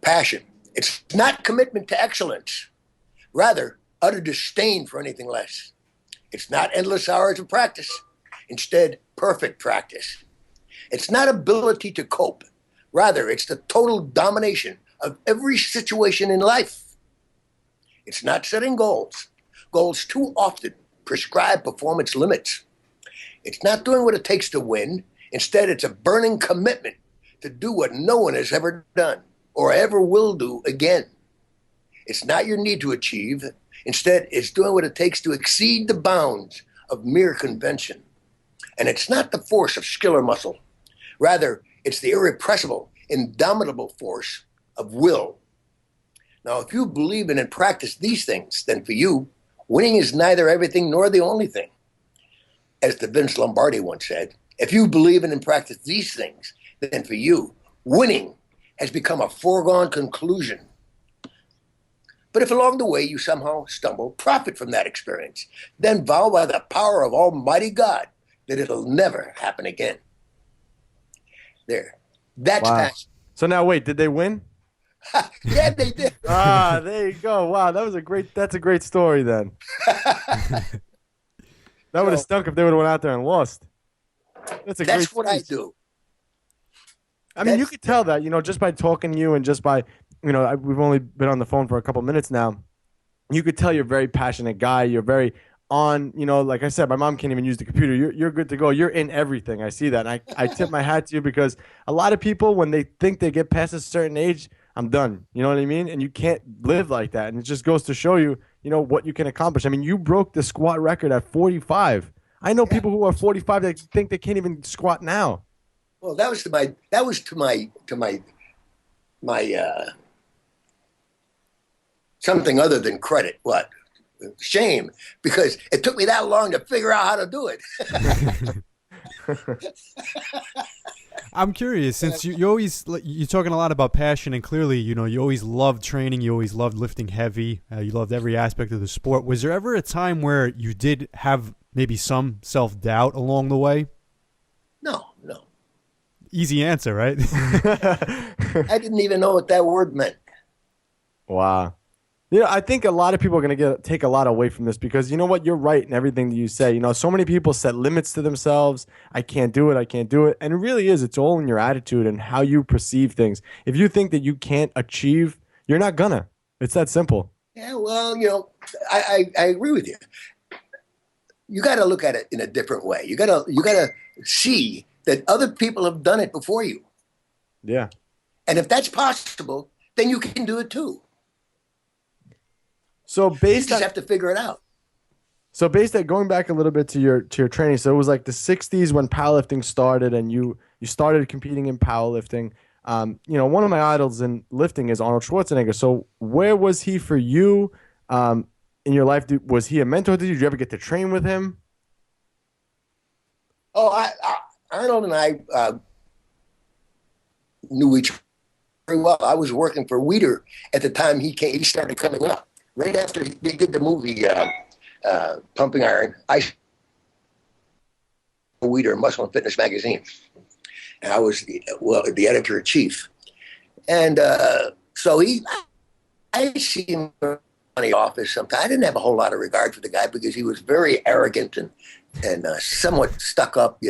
Passion. It's not commitment to excellence. Rather, utter disdain for anything less. It's not endless hours of practice. Instead, perfect practice. It's not ability to cope. Rather, it's the total domination of every situation in life. It's not setting goals. Goals too often prescribe performance limits. It's not doing what it takes to win. Instead, it's a burning commitment to do what no one has ever done or ever will do again. It's not your need to achieve. Instead, it's doing what it takes to exceed the bounds of mere convention. And it's not the force of skill or muscle. Rather, it's the irrepressible, indomitable force of will. Now, if you believe in and practice these things, then for you, winning is neither everything nor the only thing. As the Vince Lombardi once said, if you believe in and practice these things, then for you, winning has become a foregone conclusion. But if along the way you somehow stumble, profit from that experience, then vow by the power of Almighty God that it'll never happen again. There. That's passion. So now wait, did they win? Yeah, they did. There you go. Wow, that's a great story then. That would have stunk if they would have went out there and lost. That's what I do. I mean, you could tell that, just by talking to you and just by, we've only been on the phone for a couple minutes now. You could tell you're a very passionate guy. You're very on, like I said, my mom can't even use the computer. You're good to go. You're in everything. I see that. And I tip my hat to you, because a lot of people, when they think they get past a certain age, I'm done. You know what I mean? And you can't live like that. And it just goes to show you, what you can accomplish. I mean, you broke the squat record at 45. I know people who are 45 that think they can't even squat now. Well, that was to my something other than credit. What? Shame, because it took me that long to figure out how to do it. I'm curious, since you're talking a lot about passion, and clearly, you always loved training, you always loved lifting heavy, you loved every aspect of the sport. Was there ever a time where you did have maybe some self-doubt along the way? No. Easy answer, right? I didn't even know what that word meant. Wow. Yeah, I think a lot of people are going to take a lot away from this because you know what? You're right in everything that you say. You know, so many people set limits to themselves. I can't do it. I can't do it. And it really is. It's all in your attitude and how you perceive things. If you think that you can't achieve, you're not gonna. It's that simple. Yeah, well, I agree with you. You got to look at it in a different way. You got to see that other people have done it before you. Yeah. And if that's possible, then you can do it too. So You just have to figure it out. So based on going back a little bit to your training, so it was like the 60s when powerlifting started and you started competing in powerlifting. One of my idols in lifting is Arnold Schwarzenegger. So where was he for you in your life? Was he a mentor to you? Did you ever get to train with him? Oh, Arnold and I knew each other very well. I was working for Weider at the time he started coming up. Right after they did the movie Pumping Iron, I Weider Muscle and Fitness magazine, and I was the editor in chief. And so I see him in the office sometimes. I didn't have a whole lot of regard for the guy because he was very arrogant and somewhat stuck up.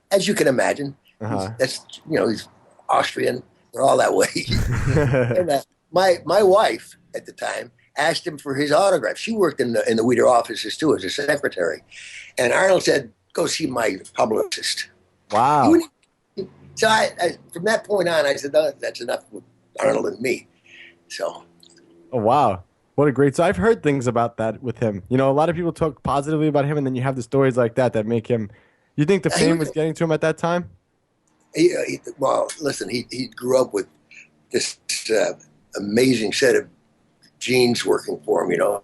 As you can imagine. He's Austrian. They're all that way. And my wife at the time asked him for his autograph. She worked in the Weider offices too as a secretary. And Arnold said, "Go see my publicist." Wow. So I from that point on, I said, "No, that's enough with Arnold and me." So. Oh, wow. What a great. So I've heard things about that with him. A lot of people talk positively about him, and then you have the stories like that make him. You think the fame was getting to him at that time? Well, listen, he grew up with this amazing set of genes working for him.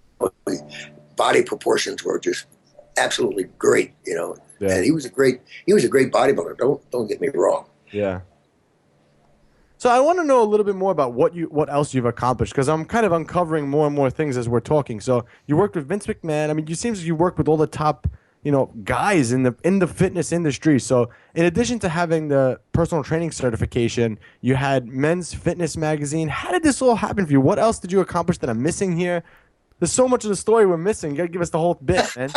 Body proportions were just absolutely great. Yeah. And he was a great bodybuilder. Don't get me wrong. Yeah. So I want to know a little bit more about what else you've accomplished because I'm kind of uncovering more and more things as we're talking. So you worked with Vince McMahon. I mean, it seems like you worked with all the top guys in the fitness industry. So in addition to having the personal training certification, you had Men's Fitness magazine. How did this all happen for you? What else did you accomplish that I'm missing here? There's so much of the story we're missing. You got to give us the whole bit, man.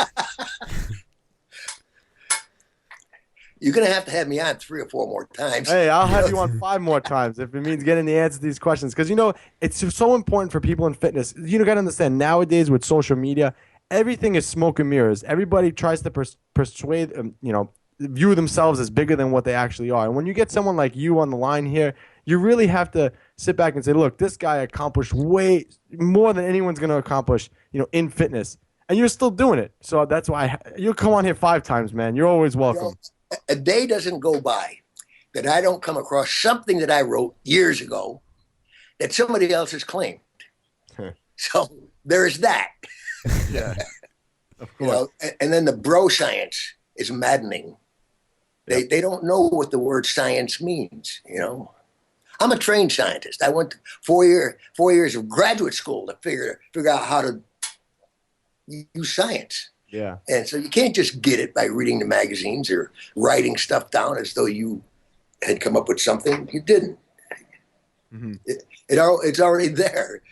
You're going to have me on 3 or 4 more times. Hey, I'll have you on 5 more times if it means getting the answer to these questions. Because, it's so important for people in fitness. You got to understand, nowadays with social media, everything is smoke and mirrors. Everybody tries to persuade, view themselves as bigger than what they actually are. And when you get someone like you on the line here, you really have to sit back and say, look, this guy accomplished way more than anyone's going to accomplish, in fitness. And you're still doing it. So that's why you'll come on here 5 times, man. You're always welcome. A day doesn't go by that I don't come across something that I wrote years ago that somebody else has claimed. So there's that. Yeah, of course. And then the bro science is maddening. They don't know what the word science means. I'm a trained scientist. I went to 4 years of graduate school to figure out how to use science. Yeah. And so you can't just get it by reading the magazines or writing stuff down as though you had come up with something. You didn't. Mm-hmm. It's already there.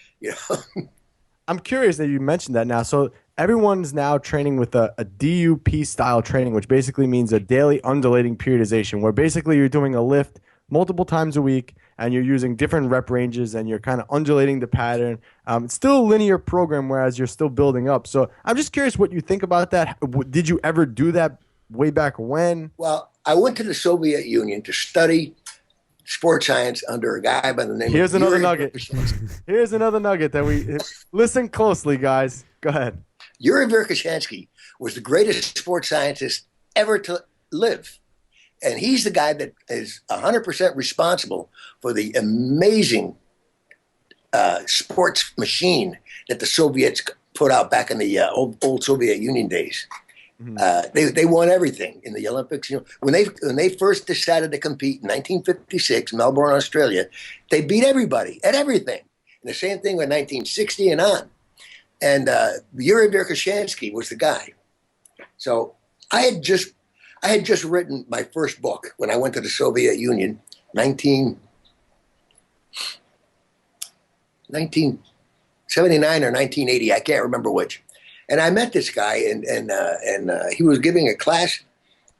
I'm curious that you mentioned that now. So everyone's now training with a DUP style training, which basically means a daily undulating periodization, where basically you're doing a lift multiple times a week and you're using different rep ranges and you're kind of undulating the pattern. It's still a linear program, whereas you're still building up. So I'm just curious what you think about that. Did you ever do that way back when? Well, I went to the Soviet Union to study sports science under a guy by the name Here's of another nugget. Here's another nugget that we listen closely, guys. Go ahead. Yuri Verkhoshansky was the greatest sports scientist ever to live. And he's the guy that is 100% responsible for the amazing sports machine that the Soviets put out back in the old Soviet Union days. Mm-hmm. They won everything in the Olympics. When they first decided to compete in 1956, Melbourne, Australia, they beat everybody at everything. And the same thing in 1960 and on. And Yuri Verkhoshansky was the guy. So I had just written my first book when I went to the Soviet Union, 19 '79 or 1980. I can't remember which. And I met this guy, and he was giving a class,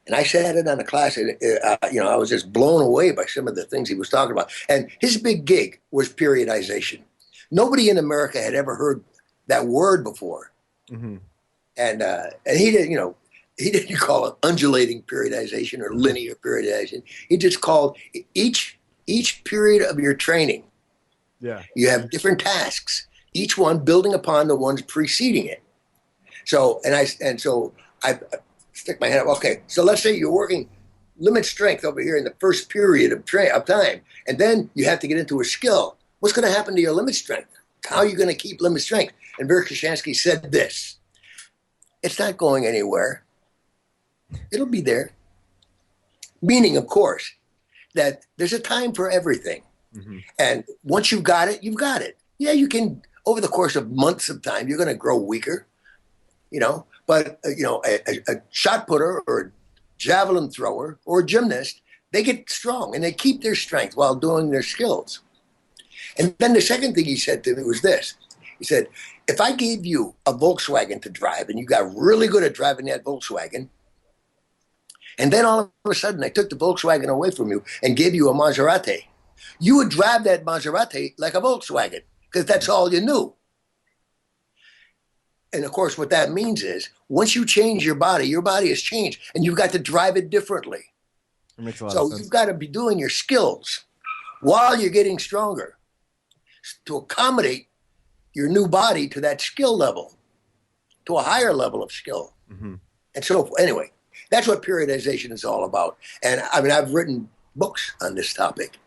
and I sat in on the class, and I was just blown away by some of the things he was talking about. And his big gig was periodization. Nobody in America had ever heard that word before, and he didn't, he didn't call it undulating periodization or linear periodization. He just called each period of your training. Yeah, you have different tasks, each one building upon the ones preceding it. So I stick my hand up. Okay, so let's say you're working limit strength over here in the first period of time, and then you have to get into a skill. What's going to happen to your limit strength? How are you going to keep limit strength? And Verkhoshansky said this: it's not going anywhere. It'll be there. Meaning, of course, that there's a time for everything. And once you've got it, you've got it. Yeah, you can, over the course of months of time, you're going to grow weaker, but a shot putter or a javelin thrower or a gymnast, they get strong and they keep their strength while doing their skills. And then the second thing he said to me was this. He said, if I gave you a Volkswagen to drive and you got really good at driving that Volkswagen, and then all of a sudden I took the Volkswagen away from you and gave you a Maserati, you would drive that Maserati like a Volkswagen because that's all you knew. And of course, what that means is once you change your body has changed and you've got to drive it differently. It makes a lot so of sense. You've got to be doing your skills while you're getting stronger to accommodate your new body to that skill level, to a higher level of skill. And so anyway, that's what periodization is all about. And I mean, I've written books on this topic.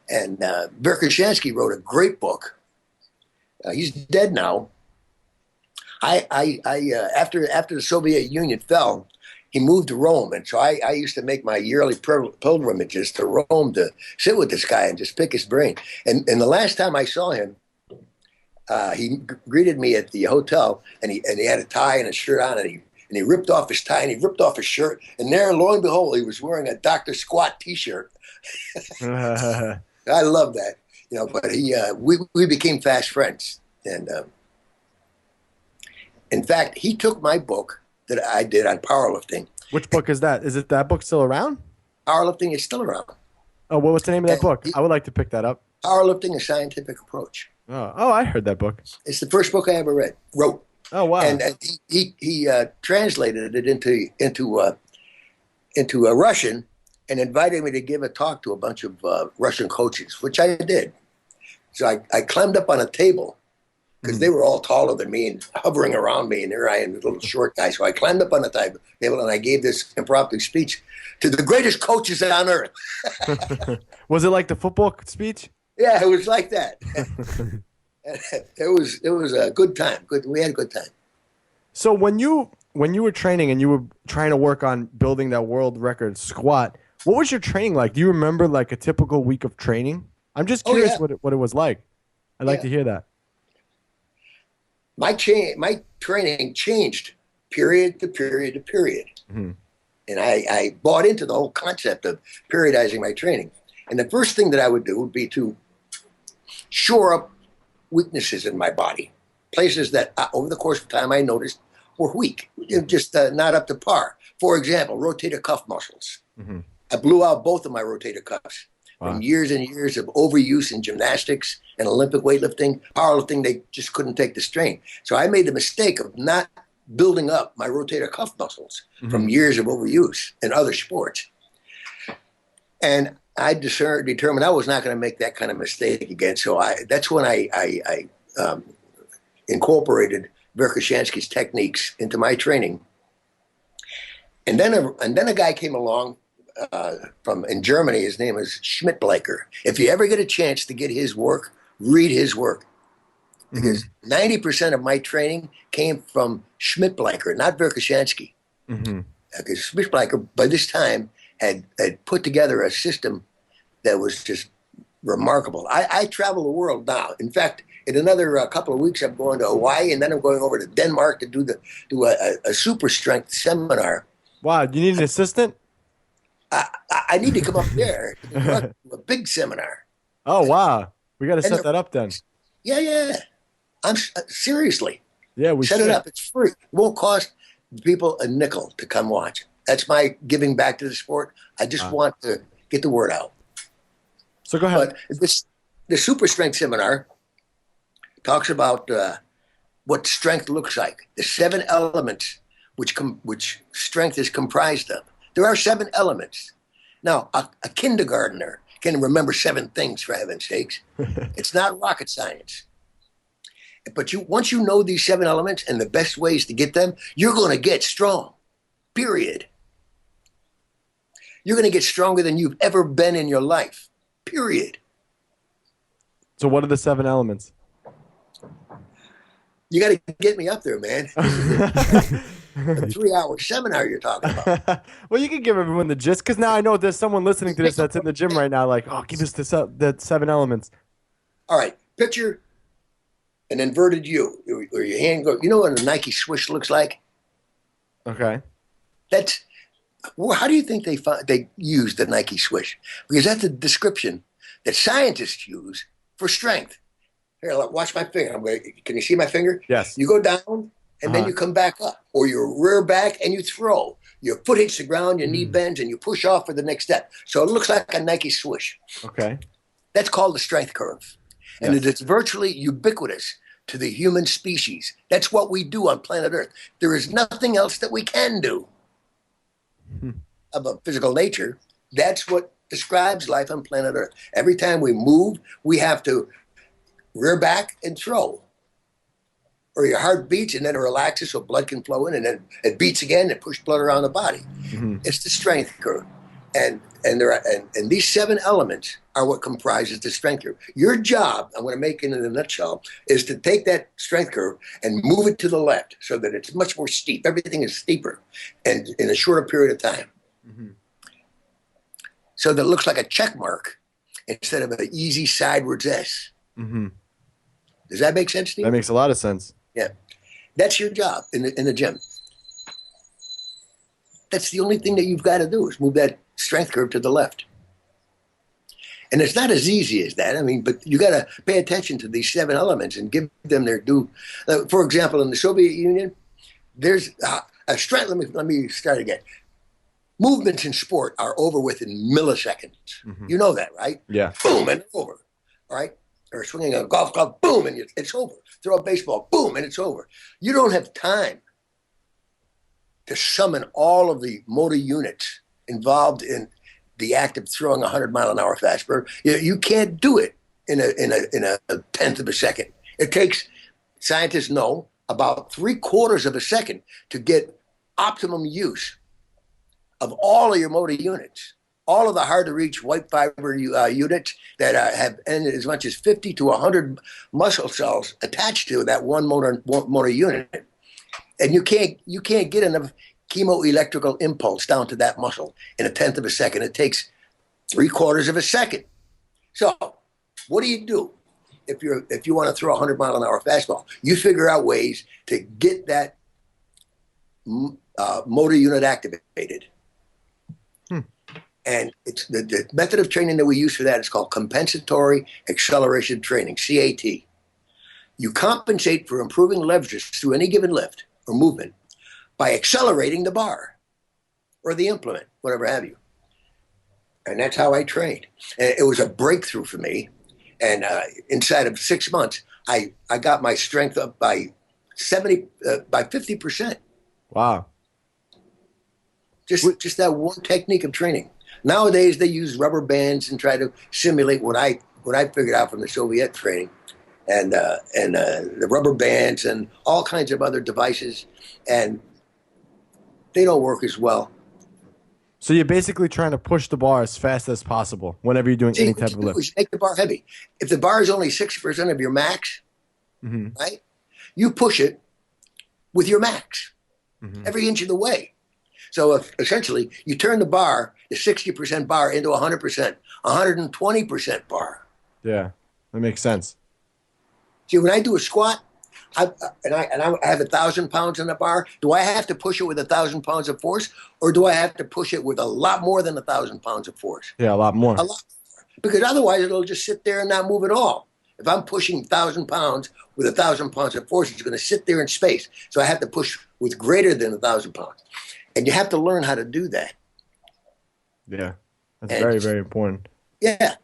And Verkhoshansky wrote a great book. He's dead now. After the Soviet Union fell, he moved to Rome, and so I used to make my yearly pilgrimages to Rome to sit with this guy and just pick his brain. And the last time I saw him, he greeted me at the hotel, and he had a tie and a shirt on, and he ripped off his tie and he ripped off his shirt, and there, lo and behold, he was wearing a Dr. Squat T-shirt. I love that, But we became fast friends, and in fact, he took my book that I did on powerlifting. Which book is that? Is it that book still around? Powerlifting is still around. Oh, what was the name of that book? I would like to pick that up. Powerlifting: A Scientific Approach. Oh, I heard that book. It's the first book I ever wrote. Oh, wow! And he translated it into Russian and invited me to give a talk to a bunch of Russian coaches, which I did. So I climbed up on a table because they were all taller than me and hovering around me, and there I am, a little short guy. So I climbed up on the table and I gave this impromptu speech to the greatest coaches on earth. Was it like the football speech? Yeah, it was like that. It was a good time. We had a good time. So when you were training and you were trying to work on building that world record squat, what was your training like? Do you remember like a typical week of training? I'm just curious what it was like. I'd like to hear that. My training changed period to period to period. And I bought into the whole concept of periodizing my training. And the first thing that I would do would be to shore up weaknesses in my body, places that over the course of time I noticed were weak, just not up to par. For example, rotator cuff muscles. I blew out both of my rotator cuffs. From years and years of overuse in gymnastics and Olympic weightlifting, powerlifting, they just couldn't take the strain. So I made the mistake of not building up my rotator cuff muscles from years of overuse in other sports. And I determined I was not going to make that kind of mistake again. So that's when I incorporated Verkhoshansky's techniques into my training. And then a guy came along in Germany. His name is Schmidt-Bleicher. If you ever get a chance to get his work, read his work. Because 90% of my training came from Schmidt-Bleicher, not Verkhoshansky. Because Schmidt-Bleicher, by this time, had put together a system that was just remarkable. I travel the world now. In fact, in another couple of weeks, I'm going to Hawaii, and then I'm going over to Denmark to do a super strength seminar. Wow, you need an assistant? I need to come up there to run a big seminar. Oh, wow. We got to set that up then. Yeah. Seriously. Yeah, we set should. it up. It's free. It won't cost people a nickel to come watch. That's my giving back to the sport. I just want to get the word out. So go ahead. But the super strength seminar talks about what strength looks like. The 7 elements which strength is comprised of. There are 7 elements. Now, a kindergartner can remember 7 things, for heaven's sakes. It's not rocket science. But once you know these 7 elements and the best ways to get them, you're going to get strong, period. You're going to get stronger than you've ever been in your life, period. So what are the 7 elements? You got to get me up there, man. A 3-hour seminar you're talking about. Well, you can give everyone the gist, because now I know there's someone listening to this that's in the gym right now like, oh, give us the 7 elements. All right, picture an inverted U, or your hand goes. You know what a Nike swoosh looks like? Okay. How do you think they used the Nike swoosh? Because that's a description that scientists use for strength. Here, look, watch my finger. Can you see my finger? Yes. You go down, and then you come back up. Or you rear back, and you throw. Your foot hits the ground, your knee bends, and you push off for the next step. So it looks like a Nike swoosh. Okay. That's called the strength curve. And it's virtually ubiquitous to the human species. That's what we do on planet Earth. There is nothing else that we can do of a physical nature. That's what describes life on planet Earth. Every time we move, we have to rear back and throw. Or your heart beats and then it relaxes so blood can flow in, and then it beats again and pushes blood around the body. It's the strength curve. And these 7 elements are what comprises the strength curve. Your job, I'm going to make it in a nutshell, is to take that strength curve and move it to the left so that it's much more steep. Everything is steeper and in a shorter period of time. So that it looks like a check mark instead of an easy sidewards S. Does that make sense to you? That makes a lot of sense. Yeah. That's your job in the gym. That's the only thing that you've got to do is move that strength curve to the left. And it's not as easy as that. I mean, but you got to pay attention to these 7 elements and give them their due. For example, in the Soviet Union, there's a strength. Let me start again. Movements in sport are over with in milliseconds. You know that, right? Yeah. Boom, and over. All right? Or swinging a golf club, boom, and it's over. Throw a baseball, boom, and it's over. You don't have time to summon all of the motor units involved in the act of throwing a 100-mile-an-hour fastball. You can't do it in a tenth of a second. It takes, scientists know, about 3/4 of a second to get optimum use of all of your motor units. All of the hard-to-reach white fiber units that have as much as 50 to 100 muscle cells attached to that one motor unit. And you can't get enough chemoelectrical impulse down to that muscle in a tenth of a second. It takes 3/4 of a second. So what do? If you want to throw a 100-mile-an-hour fastball? You figure out ways to get that motor unit activated. And it's the method of training that we use for that is called compensatory acceleration training, CAT. You compensate for improving leverage through any given lift or movement by accelerating the bar or the implement, whatever have you. And that's how I trained. And it was a breakthrough for me. And inside of 6 months, I got my strength up by 50%. Wow. Just that one technique of training. Nowadays, they use rubber bands and try to simulate what I figured out from the Soviet training, and the rubber bands and all kinds of other devices, and they don't work as well. So you're basically trying to push the bar as fast as possible whenever you're doing any type of lift. Make the bar heavy. If the bar is only 60% of your max, right, you push it with your max every inch of the way. So essentially, you turn the bar, the 60% bar, into 100%, 120% bar. Yeah, that makes sense. See, when I do a squat, I have 1,000 pounds in the bar. Do I have to push it with 1,000 pounds of force, or do I have to push it with a lot more than 1,000 pounds of force? Yeah, a lot more. A lot more. Because otherwise, it'll just sit there and not move at all. If I'm pushing 1,000 pounds with 1,000 pounds of force, it's going to sit there in space. So I have to push with greater than 1,000 pounds. And you have to learn how to do that. Yeah. That's very, very important. Yeah.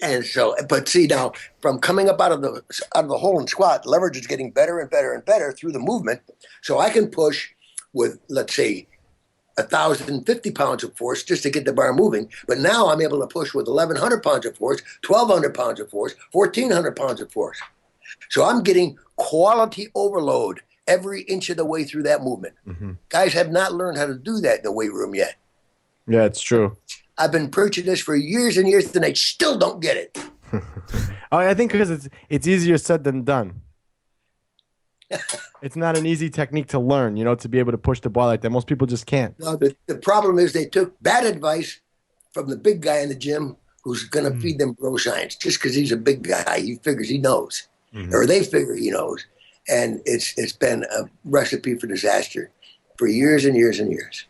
And so, but see now, from coming up out of the hole and squat, leverage is getting better and better and better through the movement. So I can push with, let's say, 1,050 pounds of force just to get the bar moving. But now I'm able to push with 1,100 pounds of force, 1,200 pounds of force, 1,400 pounds of force. So I'm getting quality overload every inch of the way through that movement. Guys have not learned how to do that in the weight room yet. Yeah, it's true. I've been preaching this for years and years, and I still don't get it. I think because it's easier said than done. It's not an easy technique to learn, to be able to push the bar like that. Most people just can't. No, the problem is they took bad advice from the big guy in the gym who's going to feed them bro science just because he's a big guy. He figures he knows, or they figure he knows. And it's been a recipe for disaster for years and years and years.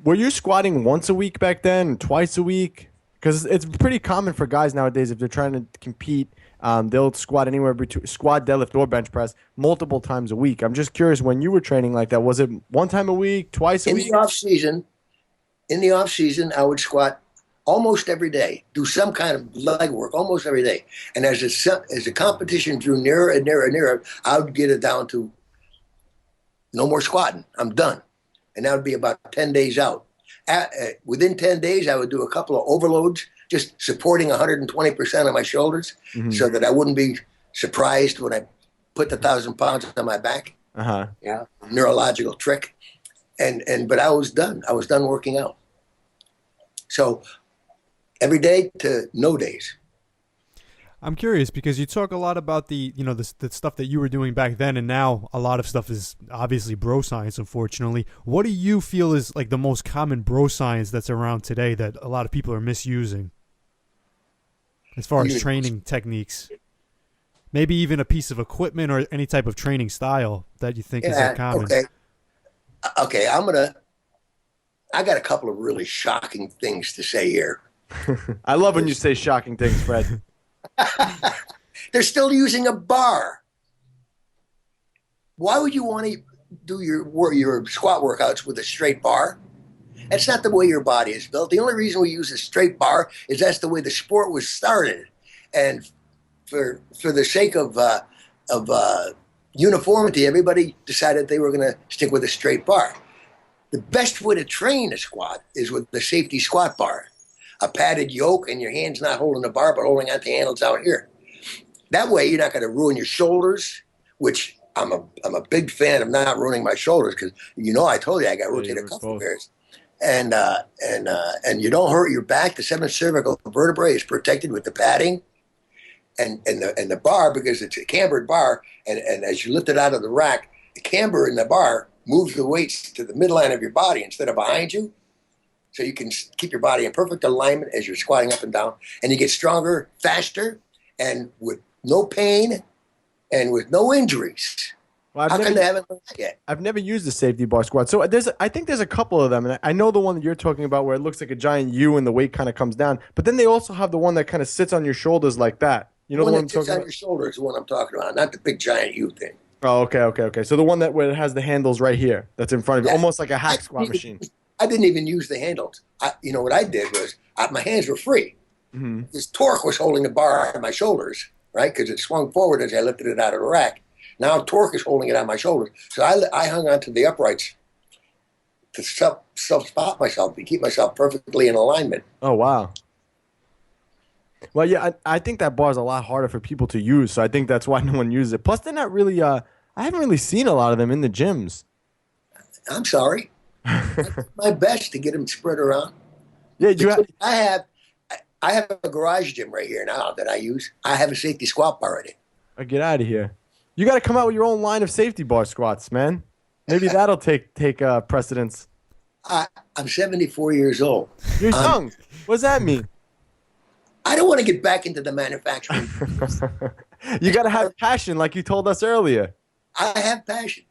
Were you squatting once a week back then, twice a week? Because it's pretty common for guys nowadays, if they're trying to compete, they'll squat anywhere between squat, deadlift, or bench press multiple times a week. I'm just curious, when you were training like that, was it one time a week, twice a week? In the off season, I would squat almost every day, do some kind of leg work almost every day. And as the competition drew nearer and nearer and nearer, I would get it down to no more squatting. I'm done. And that would be about 10 days out. Within 10 days, I would do a couple of overloads, just supporting 120% of my shoulders so that I wouldn't be surprised when I put the 1,000 pounds on my back. Yeah, neurological trick. But I was done. I was done working out. So every day to no days. I'm curious because you talk a lot about the stuff that you were doing back then, and now a lot of stuff is obviously bro science, unfortunately. What do you feel is like the most common bro science that's around today that a lot of people are misusing as far as training techniques? Maybe even a piece of equipment or any type of training style that you think is that common. Okay, I got a couple of really shocking things to say here. I love when you say shocking things, Fred. They're still using a bar. Why would you want to do your squat workouts with a straight bar? That's not the way your body is built. The only reason we use a straight bar is that's the way the sport was started. And for the sake of uniformity, everybody decided they were going to stick with a straight bar. The best way to train a squat is with the safety squat bar. A padded yoke and your hand's not holding the bar but holding onto the handles out here. That way you're not going to ruin your shoulders, which I'm a big fan of not ruining my shoulders because I told you I got rotator cuff repairs. And you don't hurt your back. The seventh cervical vertebrae is protected with the padding and the bar because it's a cambered bar. And as you lift it out of the rack, the camber in the bar moves the weights to the midline of your body instead of behind you. So you can keep your body in perfect alignment as you're squatting up and down. And you get stronger, faster, and with no pain and with no injuries. Well, How come they haven't done that yet? I've never used the safety bar squat. So I think there's a couple of them. And I know the one that you're talking about where it looks like a giant U and the weight kind of comes down. But then they also have the one that kind of sits on your shoulders like that. You know the one I'm talking about? On your shoulders is the one I'm talking about, not the big giant U thing. Oh, okay. So the one where it has the handles right here that's in front of you, almost like a hack squat machine. I didn't even use the handles. What I did was my hands were free. This torque was holding the bar on my shoulders, right? Because it swung forward as I lifted it out of the rack. Now torque is holding it on my shoulders. So I hung onto the uprights to self-spot myself, to keep myself perfectly in alignment. Oh, wow. Well, yeah, I think that bar is a lot harder for people to use. So I think that's why no one uses it. Plus, they're not really, I haven't really seen a lot of them in the gyms. I'm sorry. I did my best to get them spread around. Yeah, I have a garage gym right here now that I use. I have a safety squat bar in it. Oh, get out of here. You got to come out with your own line of safety bar squats, man. Maybe that'll take precedence. I'm 74 years old. You're young. What does that mean? I don't want to get back into the manufacturing. You got to have passion like you told us earlier. I have passion.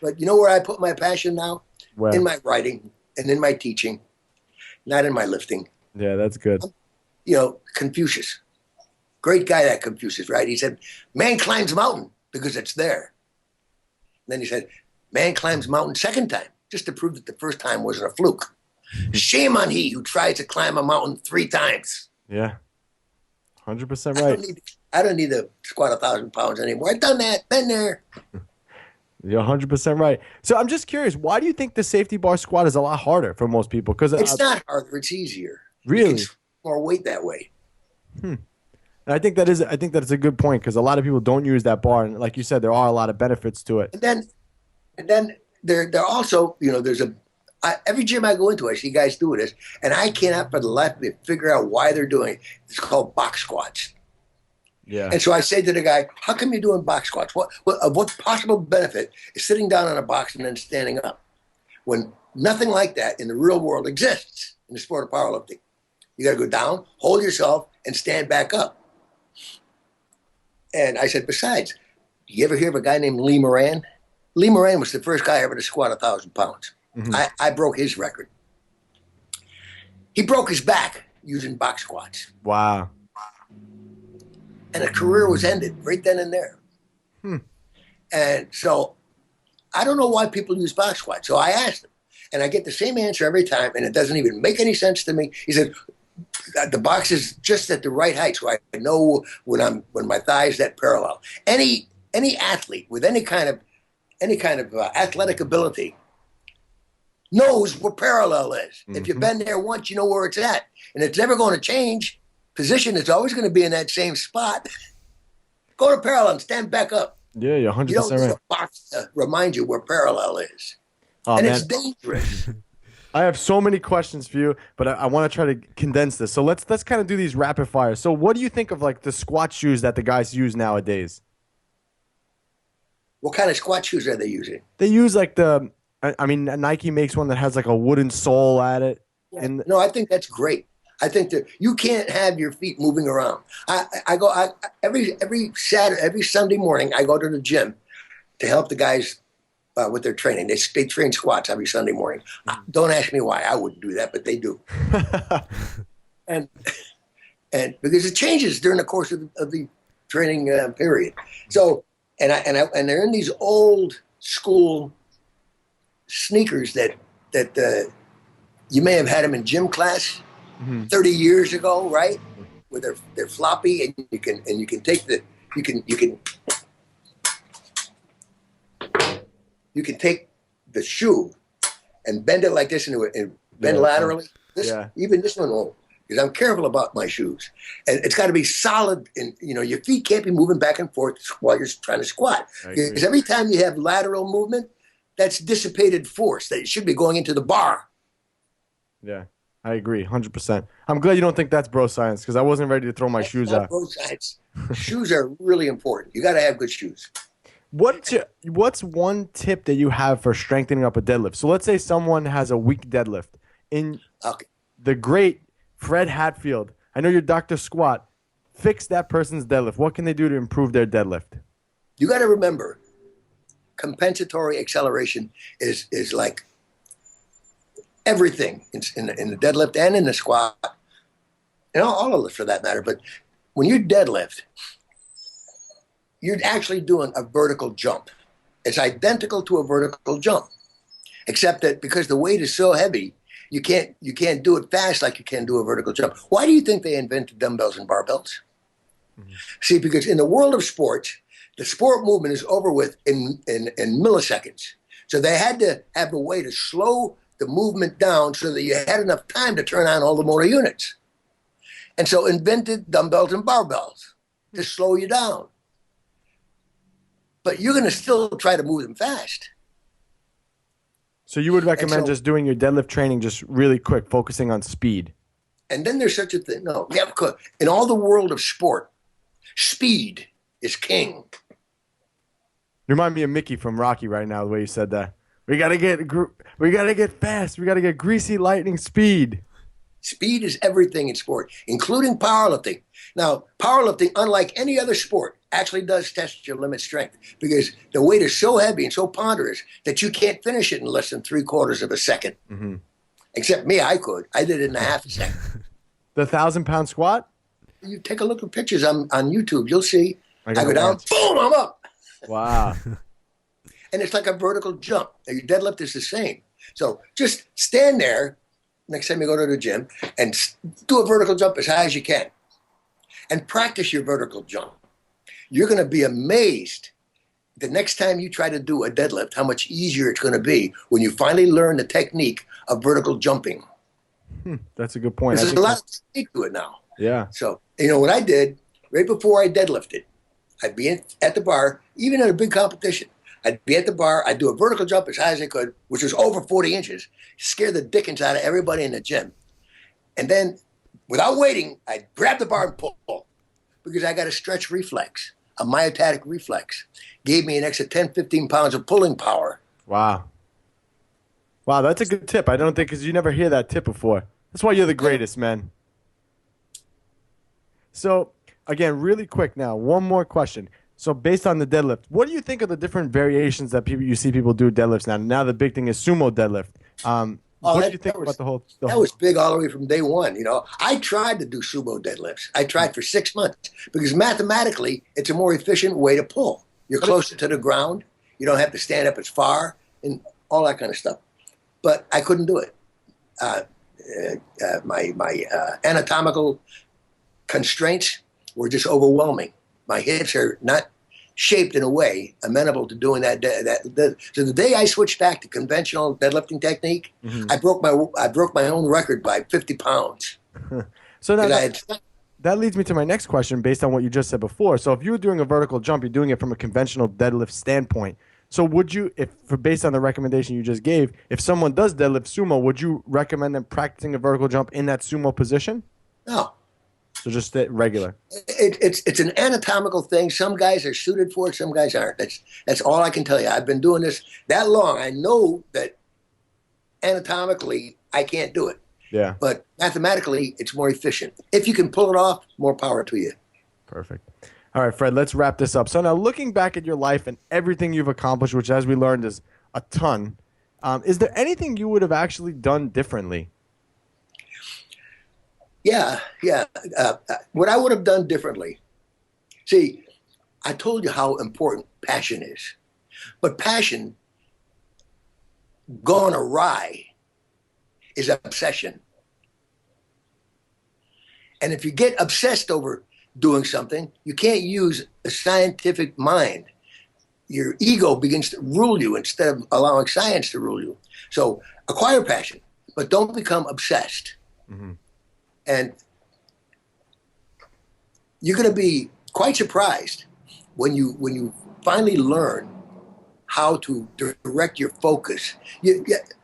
But you know where I put my passion now? Where? In my writing and in my teaching, not in my lifting. Yeah, that's good. Confucius. Great guy, that Confucius, right? He said, man climbs mountain because it's there. And then he said, man climbs mountain second time, just to prove that the first time wasn't a fluke. Shame on he who tries to climb a mountain 3 times. Yeah. 100% right. I don't need to squat 1,000 pounds anymore. I've done that, been there. You're 100% right. So I'm just curious, why do you think the safety bar squat is a lot harder for most people? Because it's not harder, it's easier. Really? You can more weight that way. And I think that is a good point, because a lot of people don't use that bar, and like you said, there are a lot of benefits to it. And then there also, there's every gym I go into, I see guys doing this, and I cannot for the life of me figure out why they're doing it. It's called box squats. Yeah. And so I say to the guy, how come you're doing box squats? What possible benefit is sitting down on a box and then standing up? When nothing like that in the real world exists in the sport of powerlifting. You got to go down, hold yourself, and stand back up. And I said, besides, you ever hear of a guy named Lee Moran? Lee Moran was the first guy ever to squat 1,000 pounds. Mm-hmm. I broke his record. He broke his back using box squats. Wow. And a career was ended right then and there. And so I don't know why people use box squats. So I asked him, and I get the same answer every time, and it doesn't even make any sense to me. He said, the box is just at the right height, so I know when my thigh is that parallel. Any athlete with any kind of athletic ability knows where parallel is. Mm-hmm. If you've been there once, you know where it's at, and it's never going to change. Position is always going to be in that same spot. Go to parallel and stand back up. Yeah, you're 100% right. You don't need a box to remind you where parallel is. Oh, and man. it's dangerous. I have so many questions for you, but I want to try to condense this. So let's kind of do these rapid fire. So what do you think of like the squat shoes that the guys use nowadays? What kind of squat shoes are they using? They use like Nike makes one that has like a wooden sole at it. Yeah. No, I think that's great. I think that you can't have your feet moving around. Every Sunday morning, I go to the gym to help the guys with their training. They train squats every Sunday morning. Don't ask me why. I wouldn't do that, but they do. and because it changes during the course of the training period. So and they're in these old school sneakers that you may have had them in gym class. 30 years ago, right? Where they're floppy, and you can take the shoe and bend it like this and bend laterally. Even this one won't, because I'm careful about my shoes, and it's got to be solid. And your feet can't be moving back and forth while you're trying to squat, because every time you have lateral movement, that's dissipated force that should be going into the bar. Yeah. I agree, 100%. I'm glad you don't think that's bro science, because I wasn't ready to throw my shoes out. Bro science. Shoes are really important. You got to have good shoes. What's one tip that you have for strengthening up a deadlift? So let's say someone has a weak deadlift. The great Fred Hatfield, I know you're Dr. Squat, fix that person's deadlift. What can they do to improve their deadlift? You got to remember, compensatory acceleration is like everything in the deadlift and in the squat, and all of it for that matter. But when you deadlift, you're actually doing a vertical jump. It's identical to a vertical jump, except that because the weight is so heavy, you can't do it fast like you can do a vertical jump. Why do you think they invented dumbbells and barbells? Mm-hmm. See, because in the world of sports, the sport movement is over with in milliseconds. So they had to have a way to slow the movement down so that you had enough time to turn on all the motor units. And so invented dumbbells and barbells to slow you down. But you're going to still try to move them fast. So you would recommend just doing your deadlift training just really quick, focusing on speed. And then there's such a thing. No, yeah, because in all the world of sport, speed is king. You remind me of Mickey from Rocky right now, the way you said that. We gotta get fast. We gotta get greasy lightning speed. Speed is everything in sport, including powerlifting. Now, powerlifting, unlike any other sport, actually does test your limit strength, because the weight is so heavy and so ponderous that you can't finish it in less than 3/4 of a second. Mm-hmm. Except me, I could. I did it in a half a second. The 1,000-pound squat? You take a look at pictures on YouTube. You'll see. I go down, watch. boom, I'm up. Wow. And it's like a vertical jump. Now, your deadlift is the same. So just stand there next time you go to the gym and do a vertical jump as high as you can. And practice your vertical jump. You're going to be amazed the next time you try to do a deadlift, how much easier it's going to be when you finally learn the technique of vertical jumping. That's a good point. There's a lot of technique to it now. Yeah. So, what I did right before I deadlifted, I'd be at the bar, even at a big competition. I'd be at the bar, I'd do a vertical jump as high as I could, which was over 40 inches, scare the dickens out of everybody in the gym. And then, without waiting, I'd grab the bar and pull because I got a stretch reflex, a myotatic reflex. Gave me an extra 10, 15 pounds of pulling power. Wow. Wow, that's a good tip. I don't think, because you never hear that tip before. That's why you're the greatest, man. So, again, really quick now, one more question. So, based on the deadlift, what do you think of the different variations that you see people do deadlifts now? Now the big thing is sumo deadlift. What do you think about the whole? That was big all the way from day one. I tried to do sumo deadlifts. I tried for 6 months because mathematically, it's a more efficient way to pull. You're closer to the ground. You don't have to stand up as far and all that kind of stuff. But I couldn't do it. My anatomical constraints were just overwhelming. My hips are not shaped in a way amenable to doing that. So the day I switched back to conventional deadlifting technique, I broke my own record by 50 pounds. So now that leads me to my next question based on what you just said before. So if you were doing a vertical jump, you're doing it from a conventional deadlift standpoint. So would you, based on the recommendation you just gave, if someone does deadlift sumo, would you recommend them practicing a vertical jump in that sumo position? No. So just regular. It's an anatomical thing. Some guys are suited for it. Some guys aren't. That's all I can tell you. I've been doing this that long. I know that anatomically I can't do it. Yeah. But mathematically, it's more efficient. If you can pull it off, more power to you. Perfect. All right, Fred, let's wrap this up. So now looking back at your life and everything you've accomplished, which as we learned is a ton, is there anything you would have actually done differently? Yeah. What I would have done differently. See, I told you how important passion is. But passion gone awry is obsession. And if you get obsessed over doing something, you can't use a scientific mind. Your ego begins to rule you instead of allowing science to rule you. So acquire passion, but don't become obsessed. Mm-hmm. And you're going to be quite surprised when you finally learn how to direct your focus.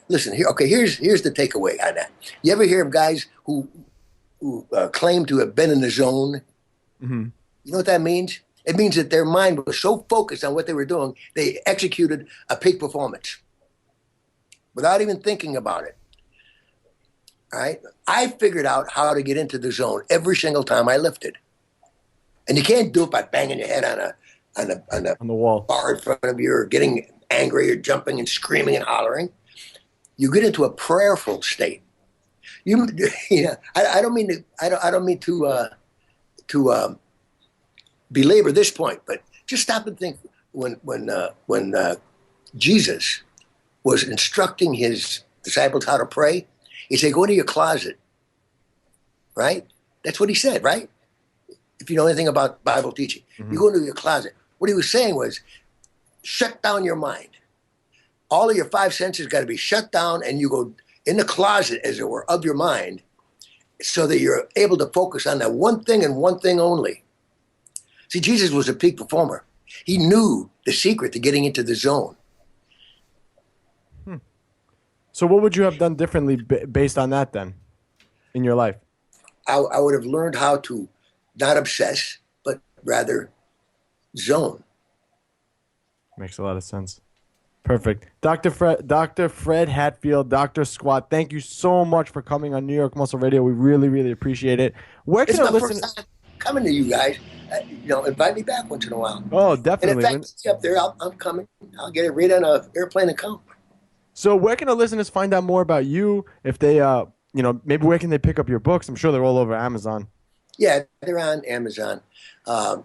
Listen, here's the takeaway on that. You ever hear of guys who claim to have been in the zone? Mm-hmm. You know what that means? It means that their mind was so focused on what they were doing, they executed a peak performance without even thinking about it. All right? I figured out how to get into the zone every single time I lifted. And you can't do it by banging your head on the wall, bar in front of you, or getting angry, or jumping and screaming and hollering. You get into a prayerful state. I don't mean to belabor this point, but just stop and think. When Jesus was instructing his disciples how to pray, he said, "Go into your closet." Right? That's what he said, right? If you know anything about Bible teaching, you go into your closet. What he was saying was, shut down your mind. All of your five senses got to be shut down, and you go in the closet, as it were, of your mind, so that you're able to focus on that one thing and one thing only. See, Jesus was a peak performer. He knew the secret to getting into the zone. So what would you have done differently based on that then in your life? I would have learned how to not obsess, but rather zone. Makes a lot of sense. Perfect. Dr. Fred Hatfield, Dr. Squat, thank you so much for coming on New York Muscle Radio. We really, really appreciate it. Where can I listen? First time coming to you guys. Invite me back once in a while. Oh, definitely. And if I see up there, I'm coming. I'll get it right on an airplane and come. So where can the listeners find out more about you? If they, maybe where can they pick up your books? I'm sure they're all over Amazon. Yeah, they're on Amazon. And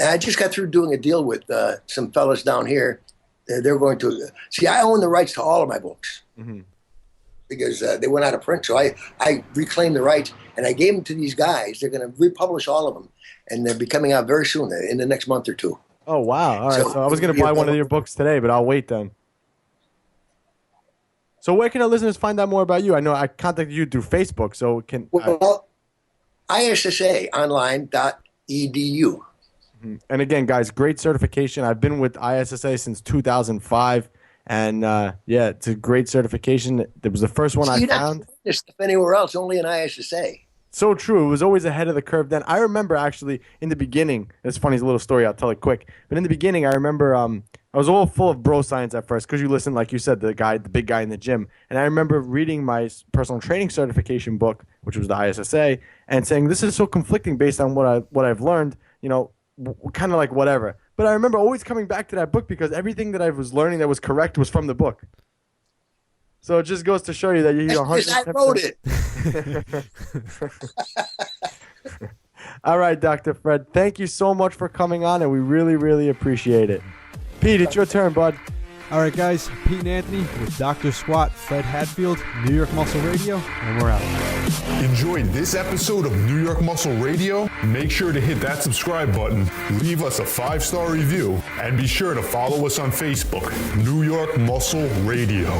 I just got through doing a deal with some fellas down here. They're going to see. I own the rights to all of my books because they went out of print. So I reclaimed the rights and I gave them to these guys. They're going to republish all of them, and they'll be coming out very soon, in the next month or two. Oh wow! All right, so I was going to buy one of your books today, but I'll wait then. So where can our listeners find out more about you? I know I contacted you through Facebook, so can ISSAonline.edu. And again, guys, great certification. I've been with ISSA since 2005, and yeah, it's a great certification. It was the first one I found. There's stuff anywhere else, only in ISSA. So true. It was always ahead of the curve then. I remember actually in the beginning, it's funny, it's a little story, I'll tell it quick. But in the beginning, I remember I was all full of bro science at first because you listen, like you said, the big guy in the gym. And I remember reading my personal training certification book, which was the ISSA, and saying, this is so conflicting based on what I've learned, kind of like whatever. But I remember always coming back to that book because everything that I was learning that was correct was from the book. So it just goes to show you that you're 100%. I wrote it. All right, Dr. Fred. Thank you so much for coming on, and we really, really appreciate it. Pete, it's your turn, bud. All right, guys. Pete and Anthony with Dr. Squat, Fred Hatfield, New York Muscle Radio, and we're out. Enjoyed this episode of New York Muscle Radio? Make sure to hit that subscribe button, leave us a 5-star review, and be sure to follow us on Facebook, New York Muscle Radio.